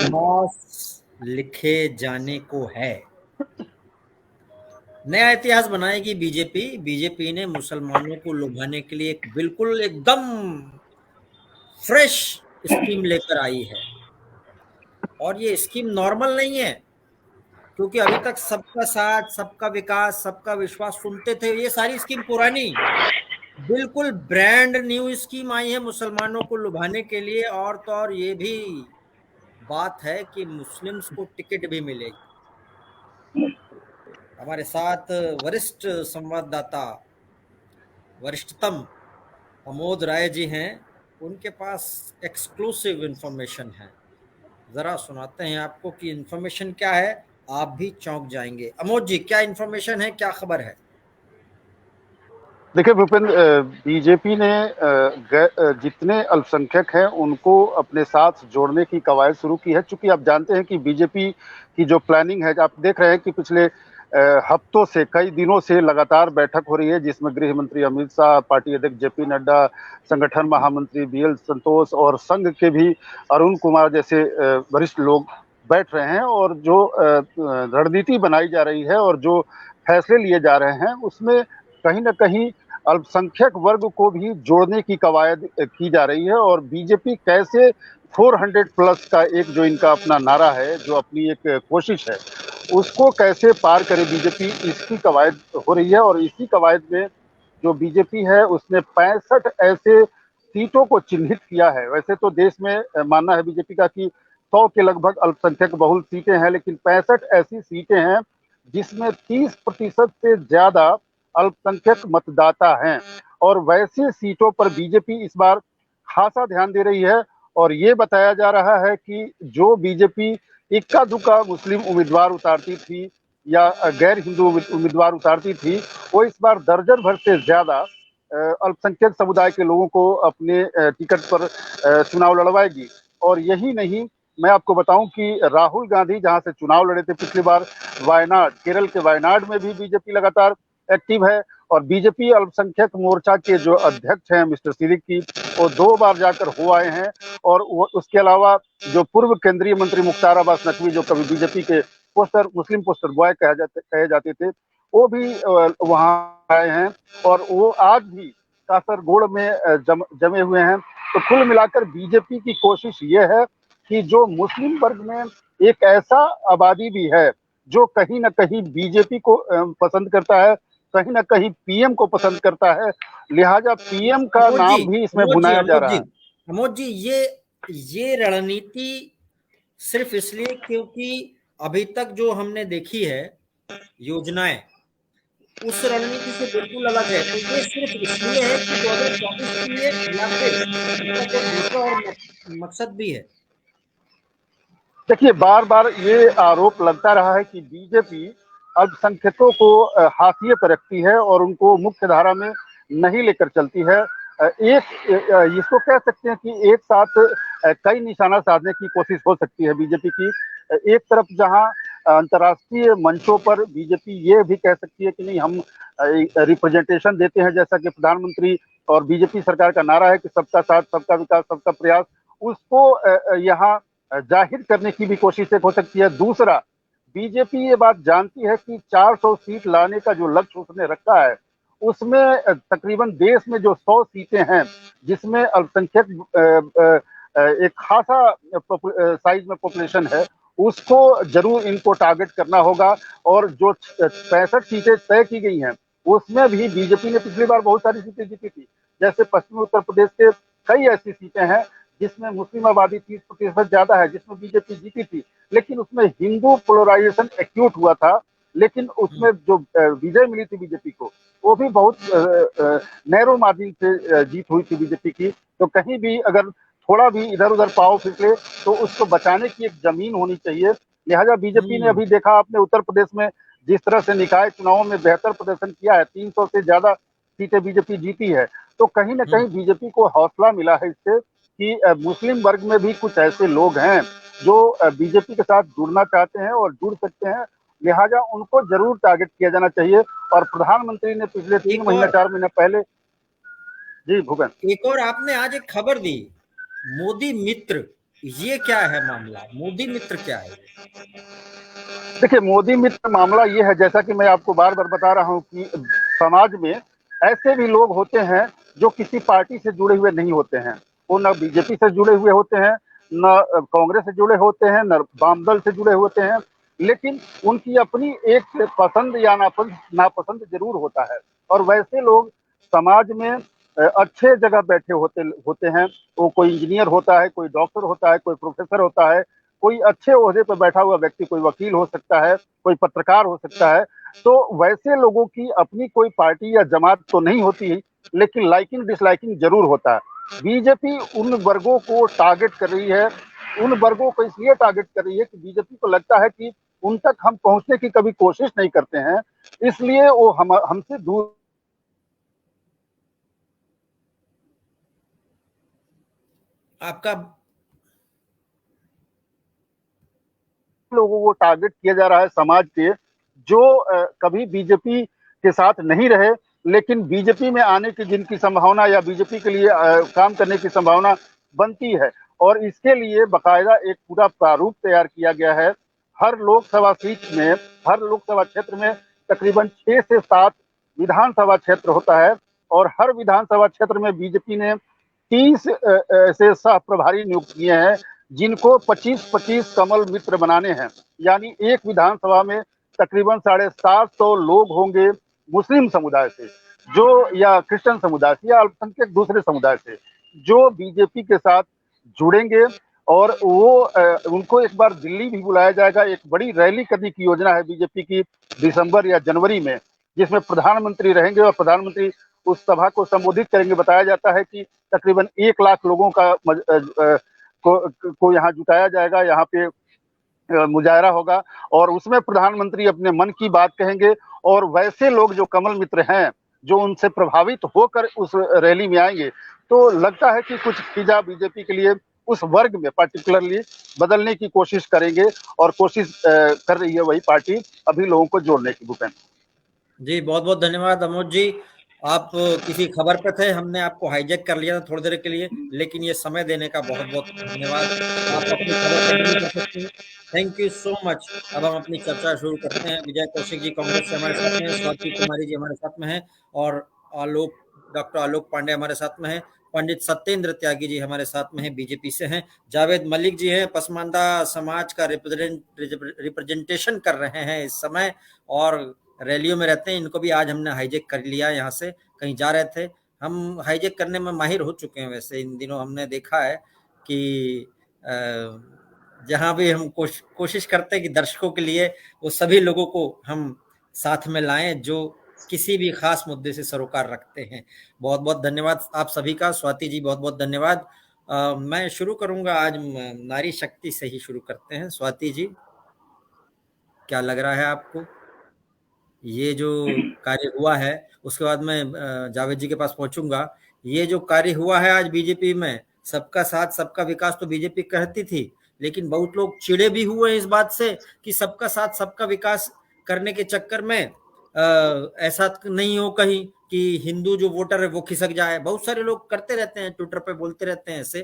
इतिहास लिखे जाने को है। नया इतिहास बनाएगी बीजेपी। बीजेपी ने मुसलमानों को लुभाने के लिए एक बिल्कुल एकदम फ्रेश स्कीम लेकर आई है। और ये स्कीम नॉर्मल नहीं है, क्योंकि अभी तक सबका साथ, सबका विकास, सबका विश्वास सुनते थे। ये सारी स्कीम पुरानी, बिल्कुल ब्रांड न्यू स्कीम आई है मुसलमानों को लुभाने के लिए। और तो और ये भी बात है कि मुस्लिम्स को टिकट भी मिलेगी। हमारे साथ वरिष्ठ संवाददाता, वरिष्ठतम अमोद राय जी हैं। उनके पास एक्सक्लूसिव इंफॉर्मेशन है। जरा सुनाते हैं आपको कि इंफॉर्मेशन क्या है, आप भी चौंक जाएंगे। अमोद जी, क्या इंफॉर्मेशन है, क्या खबर है? देखिए भूपेंद्र, बीजेपी ने जितने अल्पसंख्यक हैं उनको अपने साथ जोड़ने की कवायद शुरू की है। चूंकि आप जानते हैं कि बीजेपी की जो प्लानिंग है, आप देख रहे हैं कि पिछले हफ्तों से, कई दिनों से लगातार बैठक हो रही है, जिसमें गृह मंत्री अमित शाह, पार्टी अध्यक्ष जेपी नड्डा, संगठन महामंत्री बीएल संतोष और संघ के भी अरुण कुमार जैसे वरिष्ठ लोग बैठ रहे हैं। और जो रणनीति बनाई जा रही है और जो फैसले लिए जा रहे हैं, उसमें कहीं ना कहीं अल्पसंख्यक वर्ग को भी जोड़ने की कवायद की जा रही है। और बीजेपी कैसे 400 प्लस का एक जो इनका अपना नारा है, जो अपनी एक कोशिश है, उसको कैसे पार करे बीजेपी, इसकी कवायद हो रही है। और इसी कवायद में जो बीजेपी है उसने 65 ऐसे सीटों को चिन्हित किया है। वैसे तो देश में मानना है बीजेपी का कि 100 के लगभग अल्पसंख्यक बहुल सीटें हैं, लेकिन 65 ऐसी सीटें हैं जिसमें 30% से ज्यादा अल्पसंख्यक मतदाता हैं। और वैसी सीटों पर बीजेपी इस बार खासा ध्यान दे रही है। और ये बताया जा रहा है कि जो बीजेपी इक्का दुक्का मुस्लिम उम्मीदवार उतारती थी या गैर हिंदू उम्मीदवार उतारती थी, वो इस बार दर्जन भर से ज्यादा अल्पसंख्यक समुदाय के लोगों को अपने टिकट पर चुनाव लड़वाएगी। और यही नहीं, मैं आपको बताऊं कि राहुल गांधी जहां से चुनाव लड़े थे पिछली बार, वायनाड, केरल के वायनाड में भी बीजेपी लगातार एक्टिव है। और बीजेपी अल्पसंख्यक मोर्चा के जो अध्यक्ष हैं मिस्टर सिद्दीकी, वो 2 बार जाकर हो आए हैं। और उसके अलावा जो पूर्व केंद्रीय मंत्री मुख्तार अब्बास नकवी, जो कभी बीजेपी के मुस्लिम पोस्टर बॉय कहे जाते थे, वो भी वहां आए हैं। और वो आज भी कासरगोड़ में जमे हुए हैं। तो कुल मिलाकर बीजेपी की कोशिश ये है कि जो मुस्लिम वर्ग में एक ऐसा आबादी भी है जो कहीं ना कहीं बीजेपी को पसंद करता है, कहीं ना कहीं पीएम को पसंद करता है, लिहाजा पीएम का अमोद जी, नाम भी इसमें अमोद जी, बुनाया जा अमोद जी, रहा है। अमोद जी, ये रणनीति सिर्फ इसलिए क्योंकि अभी तक जो हमने देखी है योजनाएं, उस रणनीति से बिल्कुल अलग है। तो ये सिर्फ इसलिए है कि 2024 के लिए, या फिर इसका कोई दूसरा और मकसद भी है? देखिए, बार बार ये आरोप लगता रहा है कि बीजेपी अल्पसंख्यकों को हाशिए पर रखती है और उनको मुख्य धारा में नहीं लेकर चलती है। इसको कह सकते हैं कि एक साथ कई निशाना साधने की कोशिश हो सकती है बीजेपी की। एक तरफ जहां अंतर्राष्ट्रीय मंचों पर बीजेपी ये भी कह सकती है कि नहीं, हम रिप्रेजेंटेशन देते हैं, जैसा कि प्रधानमंत्री और बीजेपी सरकार का नारा है कि सबका साथ, सबका विकास, सबका प्रयास, उसको यहाँ जाहिर करने की भी कोशिश एक हो सकती है। दूसरा, बीजेपी ये बात जानती है कि 400 सीट लाने का जो लक्ष्य उसने रखा है, उसमें तकरीबन देश में जो 100 सीटें हैं, जिसमें अल्पसंख्यक एक खासा साइज में पॉपुलेशन है, उसको जरूर इनको टारगेट करना होगा। और जो 65 सीटें तय की गई हैं, उसमें भी बीजेपी ने पिछली बार बहुत सारी सीटें जीती थी। जैसे पश्चिमी उत्तर प्रदेश के कई ऐसी सीटें हैं जिसमें मुस्लिम आबादी 30% ज्यादा है, जिसमें बीजेपी जीती थी, लेकिन उसमें हिंदू पोलराइजेशन एक्यूट हुआ था। लेकिन उसमें जो विजय मिली थी बीजेपी को, वो भी बहुत नैरो मार्जिन से जीत हुई थी बीजेपी की। तो कहीं भी अगर थोड़ा भी इधर उधर पाव फिसले तो उसको बचाने की एक जमीन होनी चाहिए। लिहाजा बीजेपी ने अभी देखा आपने उत्तर प्रदेश में जिस तरह से निकाय चुनावों में बेहतर प्रदर्शन किया है, 300 से ज्यादा सीटें बीजेपी जीती है। तो कहीं ना कहीं बीजेपी को हौसला मिला है इससे कि मुस्लिम वर्ग में भी कुछ ऐसे लोग हैं जो बीजेपी के साथ जुड़ना चाहते हैं और जुड़ सकते हैं। लिहाजा उनको जरूर टारगेट किया जाना चाहिए। और प्रधानमंत्री ने पिछले 3 महीना 4 महीना पहले, जी भूपेन, एक और आपने आज एक खबर दी, मोदी मित्र। ये क्या है मामला, मोदी मित्र क्या है? देखिए, मोदी मित्र मामला ये है, जैसा कि मैं आपको बार बार बता रहा हूँ कि समाज में ऐसे भी लोग होते हैं जो किसी पार्टी से जुड़े हुए नहीं होते हैं। वो न बीजेपी से जुड़े हुए होते हैं, न कांग्रेस से जुड़े होते हैं, न वाम दल से जुड़े होते हैं, लेकिन उनकी अपनी एक पसंद या नापसंद जरूर होता है। और वैसे लोग समाज में अच्छे जगह बैठे होते होते हैं। वो कोई इंजीनियर होता है, कोई डॉक्टर होता है, कोई प्रोफेसर होता है, कोई अच्छे ओहदे पर बैठा हुआ व्यक्ति, कोई वकील हो सकता है, कोई पत्रकार हो सकता है। तो वैसे लोगों की अपनी कोई पार्टी या जमात तो नहीं होती है, लेकिन लाइकिंग डिसलाइकिंग जरूर होता है। बीजेपी उन वर्गों को टारगेट कर रही है, उन वर्गों को इसलिए टारगेट कर रही है कि बीजेपी को लगता है कि उन तक हम पहुंचने की कभी कोशिश नहीं करते हैं, इसलिए वो हमसे दूर आपका लोगों को टारगेट किया जा रहा है, समाज के जो कभी बीजेपी के साथ नहीं रहे, लेकिन बीजेपी में आने की जिनकी संभावना या बीजेपी के लिए काम करने की संभावना बनती है। और इसके लिए बकायदा एक पूरा प्रारूप तैयार किया गया है। हर लोकसभा सीट में, हर लोकसभा क्षेत्र में तकरीबन 6 से 7 विधानसभा क्षेत्र होता है, और हर विधानसभा क्षेत्र में बीजेपी ने 30 ऐसे सह प्रभारी नियुक्त किए हैं, जिनको 25-25 कमल मित्र बनाने हैं। यानी एक विधानसभा में तकरीबन 750 लोग होंगे मुस्लिम समुदाय से, जो या क्रिश्चियन समुदाय से या अल्पसंख्यक दूसरे समुदाय से, जो बीजेपी के साथ जुड़ेंगे। और वो उनको एक बार दिल्ली भी बुलाया जाएगा। एक बड़ी रैली करने की योजना है बीजेपी की दिसंबर या जनवरी में, जिसमें प्रधानमंत्री रहेंगे और प्रधानमंत्री उस सभा को संबोधित करेंगे। बताया जाता है कि तकरीबन 1 लाख लोगों को यहाँ जुटाया जाएगा, यहाँ पे मुजाहरा होगा, और उसमें प्रधानमंत्री अपने मन की बात कहेंगे। और वैसे लोग जो कमल मित्र हैं, जो उनसे प्रभावित होकर उस रैली में आएंगे, तो लगता है कि कुछ चीजा बीजेपी के लिए उस वर्ग में पर्टिकुलरली बदलने की कोशिश करेंगे, और कोशिश कर रही है वही पार्टी अभी लोगों को जोड़ने की। भूपेंद्र जी, बहुत-बहुत धन्यवाद अमोद जी। आप किसी खबर पे थे, हमने आपको हाईजैक कर लिया था थोड़ी देर के लिए, लेकिन ये समय देने का बहुत-बहुत धन्यवाद। आप अपनी खबर कंटिन्यू कर सकते हैं। Thank you so much. अब हम अपनी चर्चा शुरू करते हैं। विजय कौशिक जी कांग्रेस से हमारे साथ में हैं, स्वाति कुमारी जी हमारे साथ में हैं और आलोक डॉक्टर आलोक पांडे हमारे साथ में हैं। पंडित सत्येंद्र त्यागी जी हमारे साथ में हैं, बीजेपी से हैं। जावेद मलिक जी हैं, पसमानदा समाज का रिप्रेजेंटेशन कर रहे हैं इस समय और रैलियों में रहते हैं। इनको भी आज हमने हाईजैक कर लिया, यहाँ से कहीं जा रहे थे। हम हाईजैक करने में माहिर हो चुके हैं। वैसे इन दिनों हमने देखा है कि जहाँ भी हम कोशिश करते हैं कि दर्शकों के लिए वो सभी लोगों को हम साथ में लाएं जो किसी भी खास मुद्दे से सरोकार रखते हैं। बहुत बहुत धन्यवाद आप सभी का। स्वाति जी बहुत बहुत धन्यवाद। मैं शुरू करूंगा आज नारी शक्ति से ही शुरू करते हैं। स्वाति जी, क्या लग रहा है आपको ये जो कार्य हुआ है? उसके बाद मैं जावेद जी के पास पहुंचूंगा। ये जो कार्य हुआ है आज बीजेपी में, सबका साथ सबका विकास तो बीजेपी कहती थी, लेकिन बहुत लोग चिड़े भी हुए हैं इस बात से कि सबका साथ सबका विकास करने के चक्कर में ऐसा नहीं हो कहीं कि हिंदू जो वोटर है वो खिसक जाए। बहुत सारे लोग करते रहते हैं, ट्विटर पे बोलते रहते हैं ऐसे,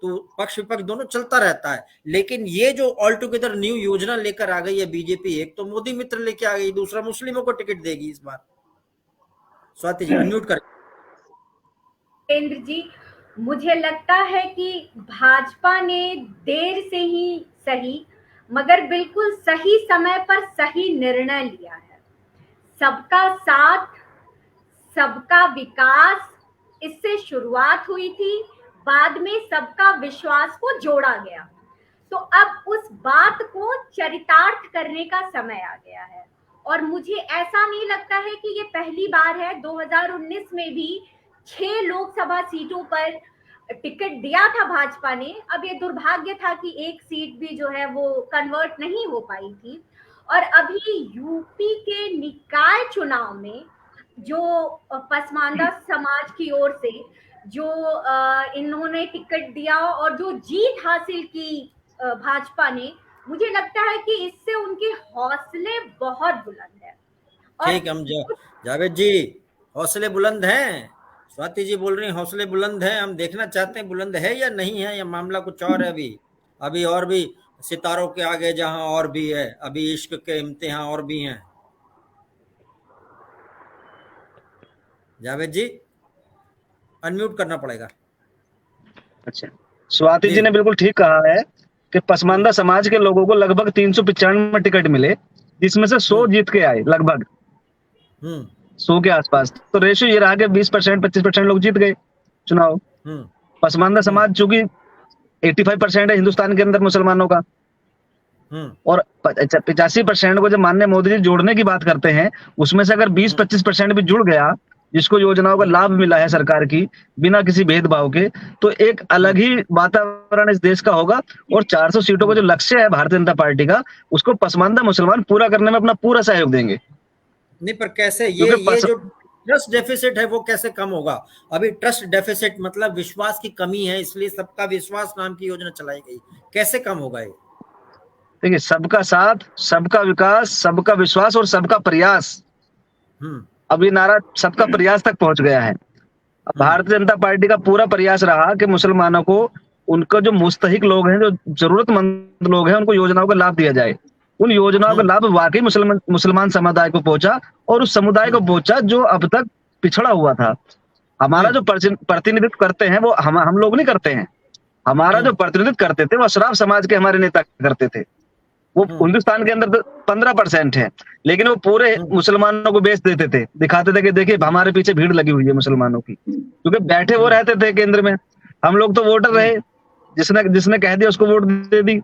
तो पक्ष विपक्ष दोनों चलता रहता है। लेकिन ये जो ऑल टुगेदर न्यू योजना लेकर आ गई है बीजेपी, एक तो मोदी मित्र लेके आ गई, दूसरा मुस्लिमों को टिकट देगी इस बार। स्वाति जी अनम्यूट कर। केंद्र जी, मुझे लगता है कि भाजपा ने देर से ही सही मगर बिल्कुल सही समय पर सही निर्णय लिया है। सबका साथ सबका विकास, इससे शुरुआत हुई थी, बाद में सबका विश्वास को जोड़ा गया। तो अब उस बात को चरितार्थ करने का समय आ गया है। और मुझे ऐसा नहीं लगता है कि ये पहली बार है। 2019 में भी 6 लोकसभा सीटों पर टिकट दिया था भाजपा ने। अब ये दुर्भाग्य था कि एक सीट भी जो है वो कन्वर्ट नहीं हो पाई थी। और अभी यूपी के निकाय चुनाव में जो पसमानदा समाज की ओर से जो इन्होंने टिकट दिया और जो जीत हासिल की भाजपा ने, मुझे लगता है कि इससे उनके हौसले बहुत बुलंद है। ठीक, हम जावेद जी हौसले बुलंद हैं। स्वाति जी बोल रही हैं हौसले बुलंद हैं। हम देखना चाहते हैं बुलंद है या नहीं है, या मामला कुछ और है अभी। अभी और भी सितारों के आगे जहां और भी है, अभी इश्क के इम्तिहान और भी हैं। जावेद जी, अनम्यूट करना पड़ेगा। अच्छा, स्वाति जी ने बिल्कुल ठीक कहा है कि पसमानदा समाज के लोगों को लगभग 395 टिकट मिले, जिसमें से 100 जीत के आए, लगभग 100 के आसपास। तो रेशियो ये रहा कि 20%, 25% लोग जीत गए चुनाव। पसमानदा समाज चूंकि 85% है हिंदुस्तान के अंदर मुसलमानों का, और 85% को जब माननीय मोदी जी जोड़ने की बात करते हैं, उसमें से अगर 20-25% भी जुड़ गया, जिसको योजनाओं का लाभ मिला है सरकार की बिना किसी भेदभाव के, तो एक अलग ही वातावरण इस देश का होगा। और 400 सीटों का जो लक्ष्य है भारतीय जनता पार्टी का, उसको पसमानदा मुसलमान पूरा करने में अपना पूरा सहयोग देंगे। नहीं, पर कैसे ये जो ट्रस्ट डेफिसिट है वो कैसे कम होगा? अभी ट्रस्ट डेफिसिट मतलब विश्वास की कमी है, इसलिए सबका विश्वास नाम की योजना चलाई गई। कैसे कम होगा ये? देखिए, सबका साथ, सबका विकास, सबका विश्वास और सबका प्रयास, अब ये नारा सबका प्रयास तक पहुंच गया है। भारतीय जनता पार्टी का पूरा प्रयास रहा कि मुसलमानों को, उनको जो मुस्तहिक लोग हैं, जो जरूरतमंद लोग हैं, उनको योजनाओं का लाभ दिया जाए। उन योजनाओं का लाभ वाकई मुसलमान समुदाय को पहुंचा, और उस समुदाय को पहुंचा जो अब तक पिछड़ा हुआ था। हमारा जो प्रतिनिधित्व करते हैं वो हम लोग नहीं करते हैं। हमारा जो प्रतिनिधित्व करते थे वो अशराफ समाज के हमारे नेता करते थे। वो हिंदुस्तान के अंदर 15% है, लेकिन वो पूरे मुसलमानों को बेच देते थे, दिखाते थे कि देखिए हमारे पीछे भीड़ लगी हुई है मुसलमानों की, क्योंकि बैठे वो रहते थे केंद्र में। हम लोग तो वोटर रहे, जिसने कह दिया उसको वोट दे दी।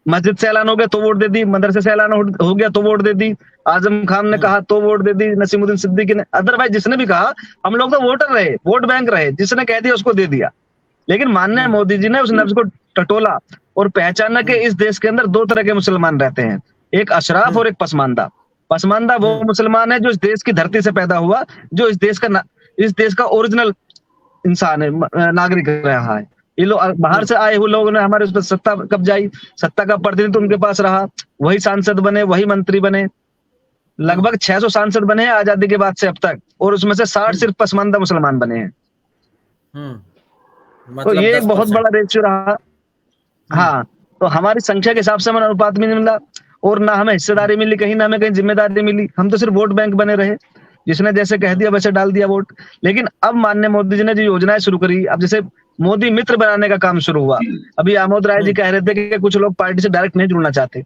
मस्जिद से ऐलान हो गया तो वोट दे दी, मदरसे से ऐलान हो गया तो वोट दे दी, आजम खान ने कहा तो वोट दे दी, नसीमुद्दीन सिद्दीकी ने, अदरवाइज जिसने भी कहा, हम लोग तो वोटर रहे, वोट बैंक रहे, जिसने कह दिया उसको दे दिया। लेकिन माननीय मोदी जी ने उस नब्ज को टटोला और पहचाना कि इस देश के अंदर दो तरह के मुसलमान रहते हैं, एक अशराफ और एक पसमानदा। पसमानदा वो मुसलमान है जो इस देश की धरती से पैदा हुआ, जो इस देश का ओरिजिनल इंसान है, नागरिक रहा है। ये लोग बाहर से आए हुए लोगों ने हमारे उस पर सत्ता कब्जाई, सत्ता का प्रतिनिधित्व उनके पास रहा, वही सांसद बने, वही मंत्री बने। लगभग 600 सांसद बने हैं आजादी के बाद से अब तक, और उसमें से 60 सिर्फ पसमानदा मुसलमान बने हैं। तो ये एक बहुत बड़ा रेशियो रहा। हाँ, तो हमारी संख्या के हिसाब से हमें अनुपात भी नहीं मिला, और ना हमें हिस्सेदारी मिली कहीं, ना हमें कहीं जिम्मेदारी मिली। हम तो सिर्फ वोट बैंक बने रहे, जिसने जैसे कह दिया वैसे डाल दिया वोट। लेकिन अब माननीय मोदी जी ने जो योजनाएं शुरू करी, अब जैसे मोदी मित्र बनाने का काम शुरू हुआ। अभी आमोद राय जी कह रहे थे कि कुछ लोग पार्टी से डायरेक्ट नहीं जुड़ना चाहते।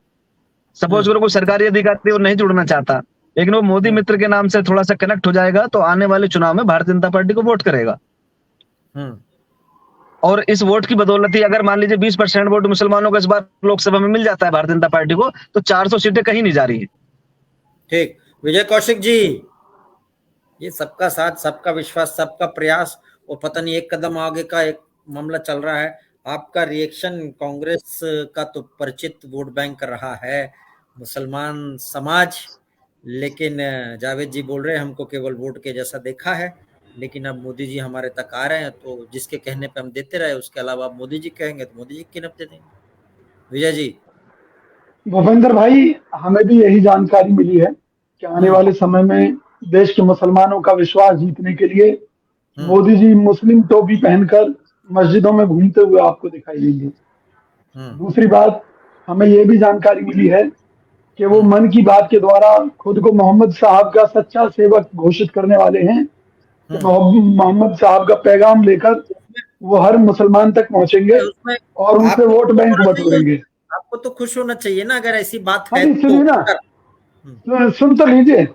सपोज करो कोई सरकारी अधिकारी वो नहीं जुड़ना चाहता, लेकिन वो मोदी मित्र के नाम से थोड़ा सा कनेक्ट हो जाएगा, तो आने वाले चुनाव में भारतीय जनता पार्टी को वोट करेगा। और इस वोट की बदौलत ही अगर मान लीजिए 20% वोट मुसलमानों को इस बार लोकसभा में मिल जाता है भारतीय जनता पार्टी को, तो 400 सीटें कहीं नहीं जा रही है। ठीक, विजय कौशिक जी, ये सबका साथ, सबका विश्वास, सबका प्रयास, और पता नहीं एक कदम आगे का एक मामला चल रहा है। आपका रिएक्शन, कांग्रेस का तो परिचित वोट बैंक रहा है मुसलमान समाज, लेकिन जावेद जी बोल रहे हैं हमको केवल वोट के जैसा देखा है। लेकिन अब मोदी जी हमारे तक आ रहे हैं, तो जिसके कहने पे हम देते रहे, उसके अलावा अब मोदी जी कहेंगे तो मोदी जी की नब दे देंगे। विजय जी। भूपेंद्र भाई, हमें भी यही जानकारी मिली है कि आने वाले समय में देश के मुसलमानों का विश्वास जीतने के लिए मोदी जी मुस्लिम टोपी पहनकर मस्जिदों में घूमते हुए आपको दिखाई देंगे। दूसरी बात, हमें यह भी जानकारी मिली है कि वो मन की बात के द्वारा खुद को मोहम्मद साहब का सच्चा सेवक घोषित करने वाले हैं। मोहम्मद साहब का पैगाम लेकर वो हर मुसलमान तक पहुंचेंगे और उनसे वोट बैंक बटोरेंगे। आपको तो खुश होना चाहिए ना अगर ऐसी बात है। सुनिए ना, सुन तो लीजिए।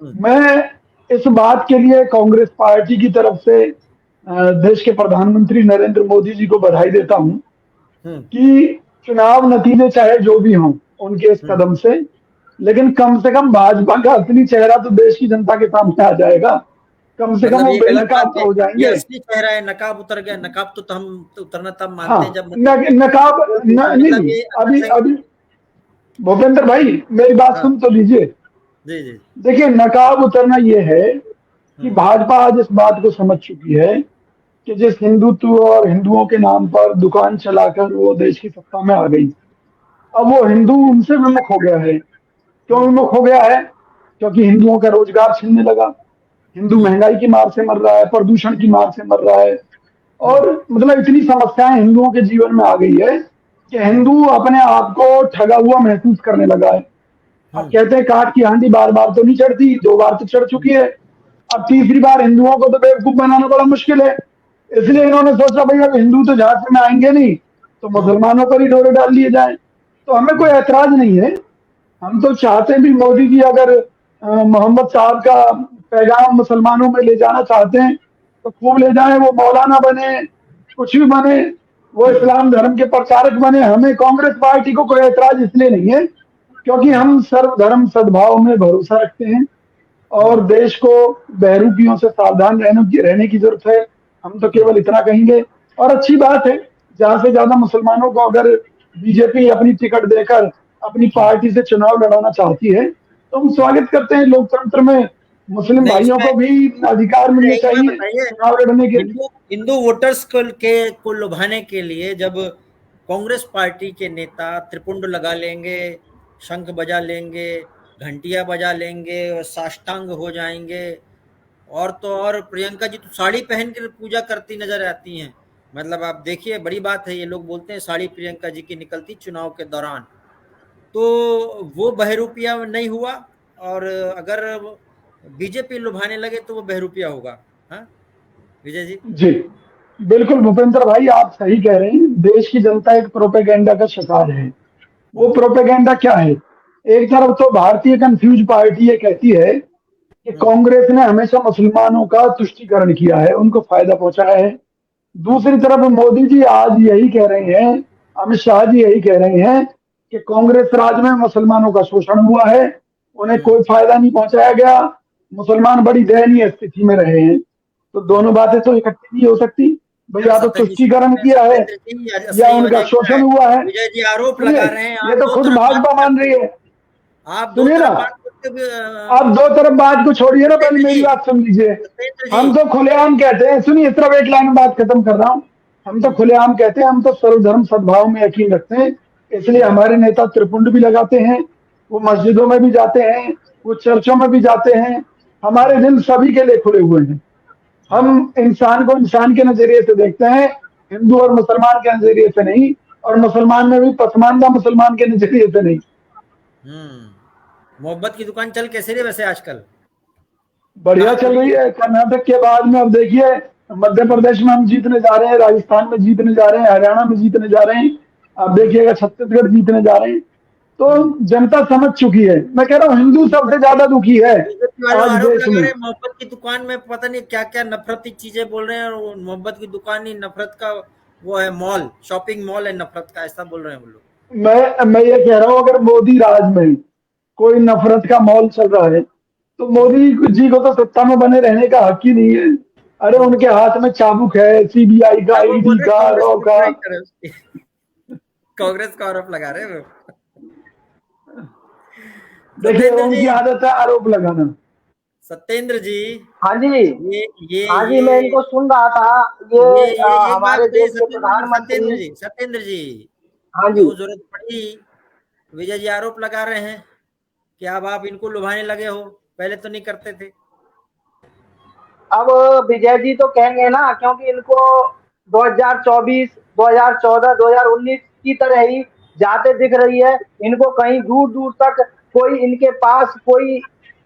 मैं इस बात के लिए कांग्रेस पार्टी की तरफ से देश के प्रधानमंत्री नरेंद्र मोदी जी को बधाई देता हूं कि चुनाव नतीजे चाहे जो भी हों उनके इस कदम से, लेकिन कम से कम भाजपा का असली चेहरा तो देश की जनता के सामने आ जाएगा। कम से कम वो बेनकाब हो जाएंगे। असली चेहरा है, नकाब उतर गया। नकाब तो हम उतरना तब मानते हैं जब नकाब नहीं। अभी भूपेंद्र भाई मेरी बात सुन तो लीजिए। देखिए, नकाब उतरना ये है कि भाजपा आज इस बात को समझ चुकी है कि जिस हिंदुत्व और हिंदुओं के नाम पर दुकान चलाकर वो देश की सत्ता में आ गई, अब वो हिंदू उनसे विमुख हो गया है। क्यों विमुख हो गया है? क्योंकि हिंदुओं का रोजगार छीनने लगा, हिंदू महंगाई की मार से मर रहा है, प्रदूषण की मार से मर रहा है, और मतलब इतनी समस्याएं हिंदुओं के जीवन में आ गई है कि हिंदू अपने आप को ठगा हुआ महसूस करने लगा है। अब कहते हैं काठ की हांडी बार बार तो नहीं चढ़ती, 2 बार तो चढ़ चुकी है, अब तीसरी बार हिंदुओं को तो बेवकूफ बनाना बड़ा मुश्किल है। इसलिए इन्होंने सोचा भाई अब हिंदू तो झांसे में आएंगे नहीं, तो मुसलमानों पर ही डोरे डाल लिए जाए। तो हमें कोई ऐतराज नहीं है, हम तो चाहते भी मोदी जी अगर मोहम्मद साहब का पैगाम मुसलमानों में ले जाना चाहते हैं तो खूब ले जाएं, वो मौलाना बने, कुछ भी बने, वो इस्लाम धर्म के प्रचारक बने। हमें कांग्रेस पार्टी को कोई ऐतराज इसलिए नहीं है क्योंकि हम सर्वधर्म सद्भाव में भरोसा रखते हैं और देश को बहरूपियों से सावधान रहने की जरूरत है। हम तो केवल इतना कहेंगे। और अच्छी बात है, ज्यादा से ज्यादा मुसलमानों को अगर बीजेपी अपनी टिकट देकर अपनी पार्टी से चुनाव लड़ाना चाहती है तो हम स्वागत करते हैं। लोकतंत्र में मुस्लिम भाइयों को भी अधिकार मिलने चाहिए चुनाव लड़ने के लिए। हिंदू वोटर्स को लुभाने के लिए जब कांग्रेस पार्टी के नेता त्रिपुंड लगा लेंगे, शंख बजा लेंगे, घंटियां बजा लेंगे और साष्टांग हो जाएंगे, और तो और प्रियंका जी तो साड़ी पहन कर पूजा करती नजर आती हैं। मतलब आप देखिए, बड़ी बात है, ये लोग बोलते हैं साड़ी प्रियंका जी की निकलती चुनाव के दौरान, तो वो बहरूपिया नहीं हुआ। और अगर बीजेपी लुभाने लगे तो वो बहरूपिया होगा। हाँ विजय जी? जी बिल्कुल भूपेंद्र भाई, आप सही कह रहे हैं। देश की जनता एक प्रोपेगेंडा का शिकार है। वो प्रोपेगेंडा क्या है? एक तरफ तो भारतीय कंफ्यूज पार्टी ये कहती है कि कांग्रेस ने हमेशा मुसलमानों का तुष्टीकरण किया है, उनको फायदा पहुंचाया है। दूसरी तरफ मोदी जी आज यही कह रहे हैं, अमित शाह जी यही कह रहे हैं कि कांग्रेस राज में मुसलमानों का शोषण हुआ है, उन्हें कोई फायदा नहीं पहुंचाया गया, मुसलमान बड़ी दयनीय स्थिति में रहे हैं। तो दोनों बातें तो इकट्ठी नहीं हो सकती भाई। या तो तुष्टीकरण किया है या उनका शोषण हुआ है। विजय जी आरोप लगा रहे हैं, ये तो खुद भाजपा मान रही है। आप सुनिए ना, आप दो तरफ बात को छोड़िए ना, पहले मेरी बात सुन लीजिए। हम तो खुलेआम कहते हैं, सुनिए सिर्फ एक लाइन बात खत्म कर रहा हूँ। हम तो खुलेआम कहते हैं, हम तो सर्वधर्म सद्भाव में यकीन रखते हैं, इसलिए हमारे नेता त्रिपुंड भी लगाते हैं, वो मस्जिदों में भी जाते हैं, वो चर्चों में भी जाते हैं। हमारे दिल सभी के लिए खुले हुए हैं। हम इंसान को इंसान के नजरिए से देखते हैं, हिंदू और मुसलमान के नजरिए से नहीं, और मुसलमान में भी पसमानदा मुसलमान के नजरिए से नहीं। मोहब्बत की दुकान चल कैसे रही वैसे आजकल? बढ़िया चल रही है। कर्नाटक के बाद में अब देखिए मध्य प्रदेश में हम जीतने जा रहे हैं, राजस्थान में जीतने जा रहे हैं, हरियाणा में जीतने जा रहे हैं, अब देखिएगा छत्तीसगढ़ जीतने जा रहे हैं। तो जनता समझ चुकी है। मैं कह रहा हूँ हिंदू सबसे ज्यादा दुखी है आज देश में। मोहब्बत की दुकान में पता नहीं क्या क्या नफरती चीजें बोल रहे हैं, और मोहब्बत की दुकान ही नफरत का वो है, मॉल, शॉपिंग मॉल है नफरत का, ऐसा बोल रहे हैं वो लोग। मैं ये कह रहा हूँ अगर मोदी राज में कोई नफरत का मॉल चल रहा है तो मोदी जी को तो सत्ता में बने रहने का हक ही नहीं है। अरे उनके हाथ में चाबुक है, सीबीआई का, ईडी का, रॉ का। कांग्रेस का आरोप लगा रहे हैं। देखिए उनकी आदत है आरोप लगाना। सत्येंद्र जी। हाँ जी, ये हाँ जी, मैं इनको सुन रहा था। ये हमारे देश के प्रधानमंत्री सत्येंद्र जी, हाँ जी, जरूरत पड़ी, विजय जी आरोप लगा रहे हैं कि अब आप इनको लुभाने लगे हो, पहले तो नहीं करते थे। अब विजय जी तो कहेंगे ना, क्योंकि इनको 2024, 2014, 2019 की तरह ही जाते दिख रही है। इनको कहीं दूर दूर तक कोई इनके पास कोई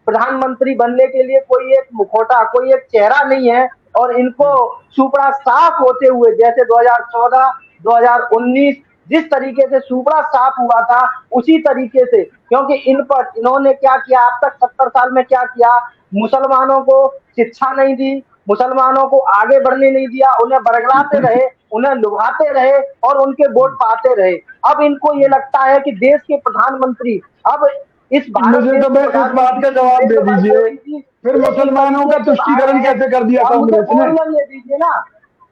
प्रधानमंत्री बनने के लिए कोई एक मुखौटा, कोई एक चेहरा नहीं है। और इनको सुपड़ा साफ होते हुए, जैसे 2014, 2019 जिस तरीके से सुपड़ा साफ हुआ था, उसी तरीके से, क्योंकि इन पर इन्होंने क्या किया अब तक 70 साल में, क्या किया? मुसलमानों को शिक्षा नहीं दी, मुसलमानों को आगे बढ़ने नहीं दिया, उन्हें बरगलाते रहे, उन्हें लुभाते रहे और उनके वोट पाते रहे। अब इनको ये लगता है कि देश के प्रधानमंत्री अब इस मुझे तो इस बात का जवाब दे दीजिए, फिर मुसलमानों का तुष्टीकरण कैसे कर दिया कांग्रेस ने? बोलने दीजिए ना।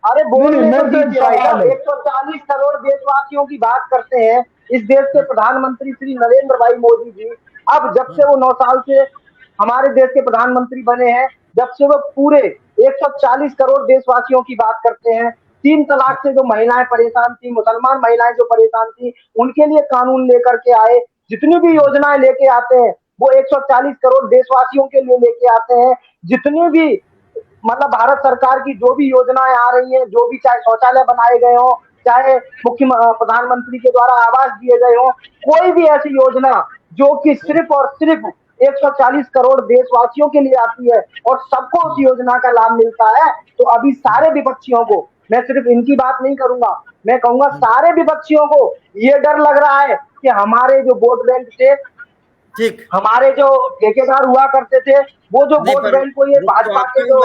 अरे बोलने तो दीजिए भाई। 140 करोड़ देशवासियों की बात करते हैं इस देश के प्रधानमंत्री श्री नरेंद्र भाई मोदी जी। अब जब से वो 9 साल से हमारे देश के प्रधानमंत्री बने हैं, जब से वो पूरे 140 करोड़ देशवासियों की बात करते हैं। 3 तलाक से जो महिलाएं परेशान थी, मुसलमान महिलाएं जो परेशान थी, उनके लिए कानून लेकर के आए। जितनी भी योजनाएं लेके आते हैं वो 140 करोड़ देशवासियों के लिए लेके आते हैं। जितनी भी मतलब भारत सरकार की जो भी योजनाएं आ रही हैं, जो भी चाहे शौचालय बनाए गए हो, चाहे प्रधानमंत्री के द्वारा आवास दिए गए हो, कोई भी ऐसी योजना जो कि सिर्फ और सिर्फ 140 करोड़ देशवासियों के लिए आती है और सबको उस योजना का लाभ मिलता है, तो अभी सारे विपक्षियों को, मैं सिर्फ इनकी बात नहीं करूंगा, मैं कहूंगा सारे विपक्षियों को ये डर लग रहा है कि हमारे जो वोट बैंक थे, ठीक, हमारे जो ठेकेदार हुआ करते थे, वो जो वोट बैंक को ये भाजपा के जो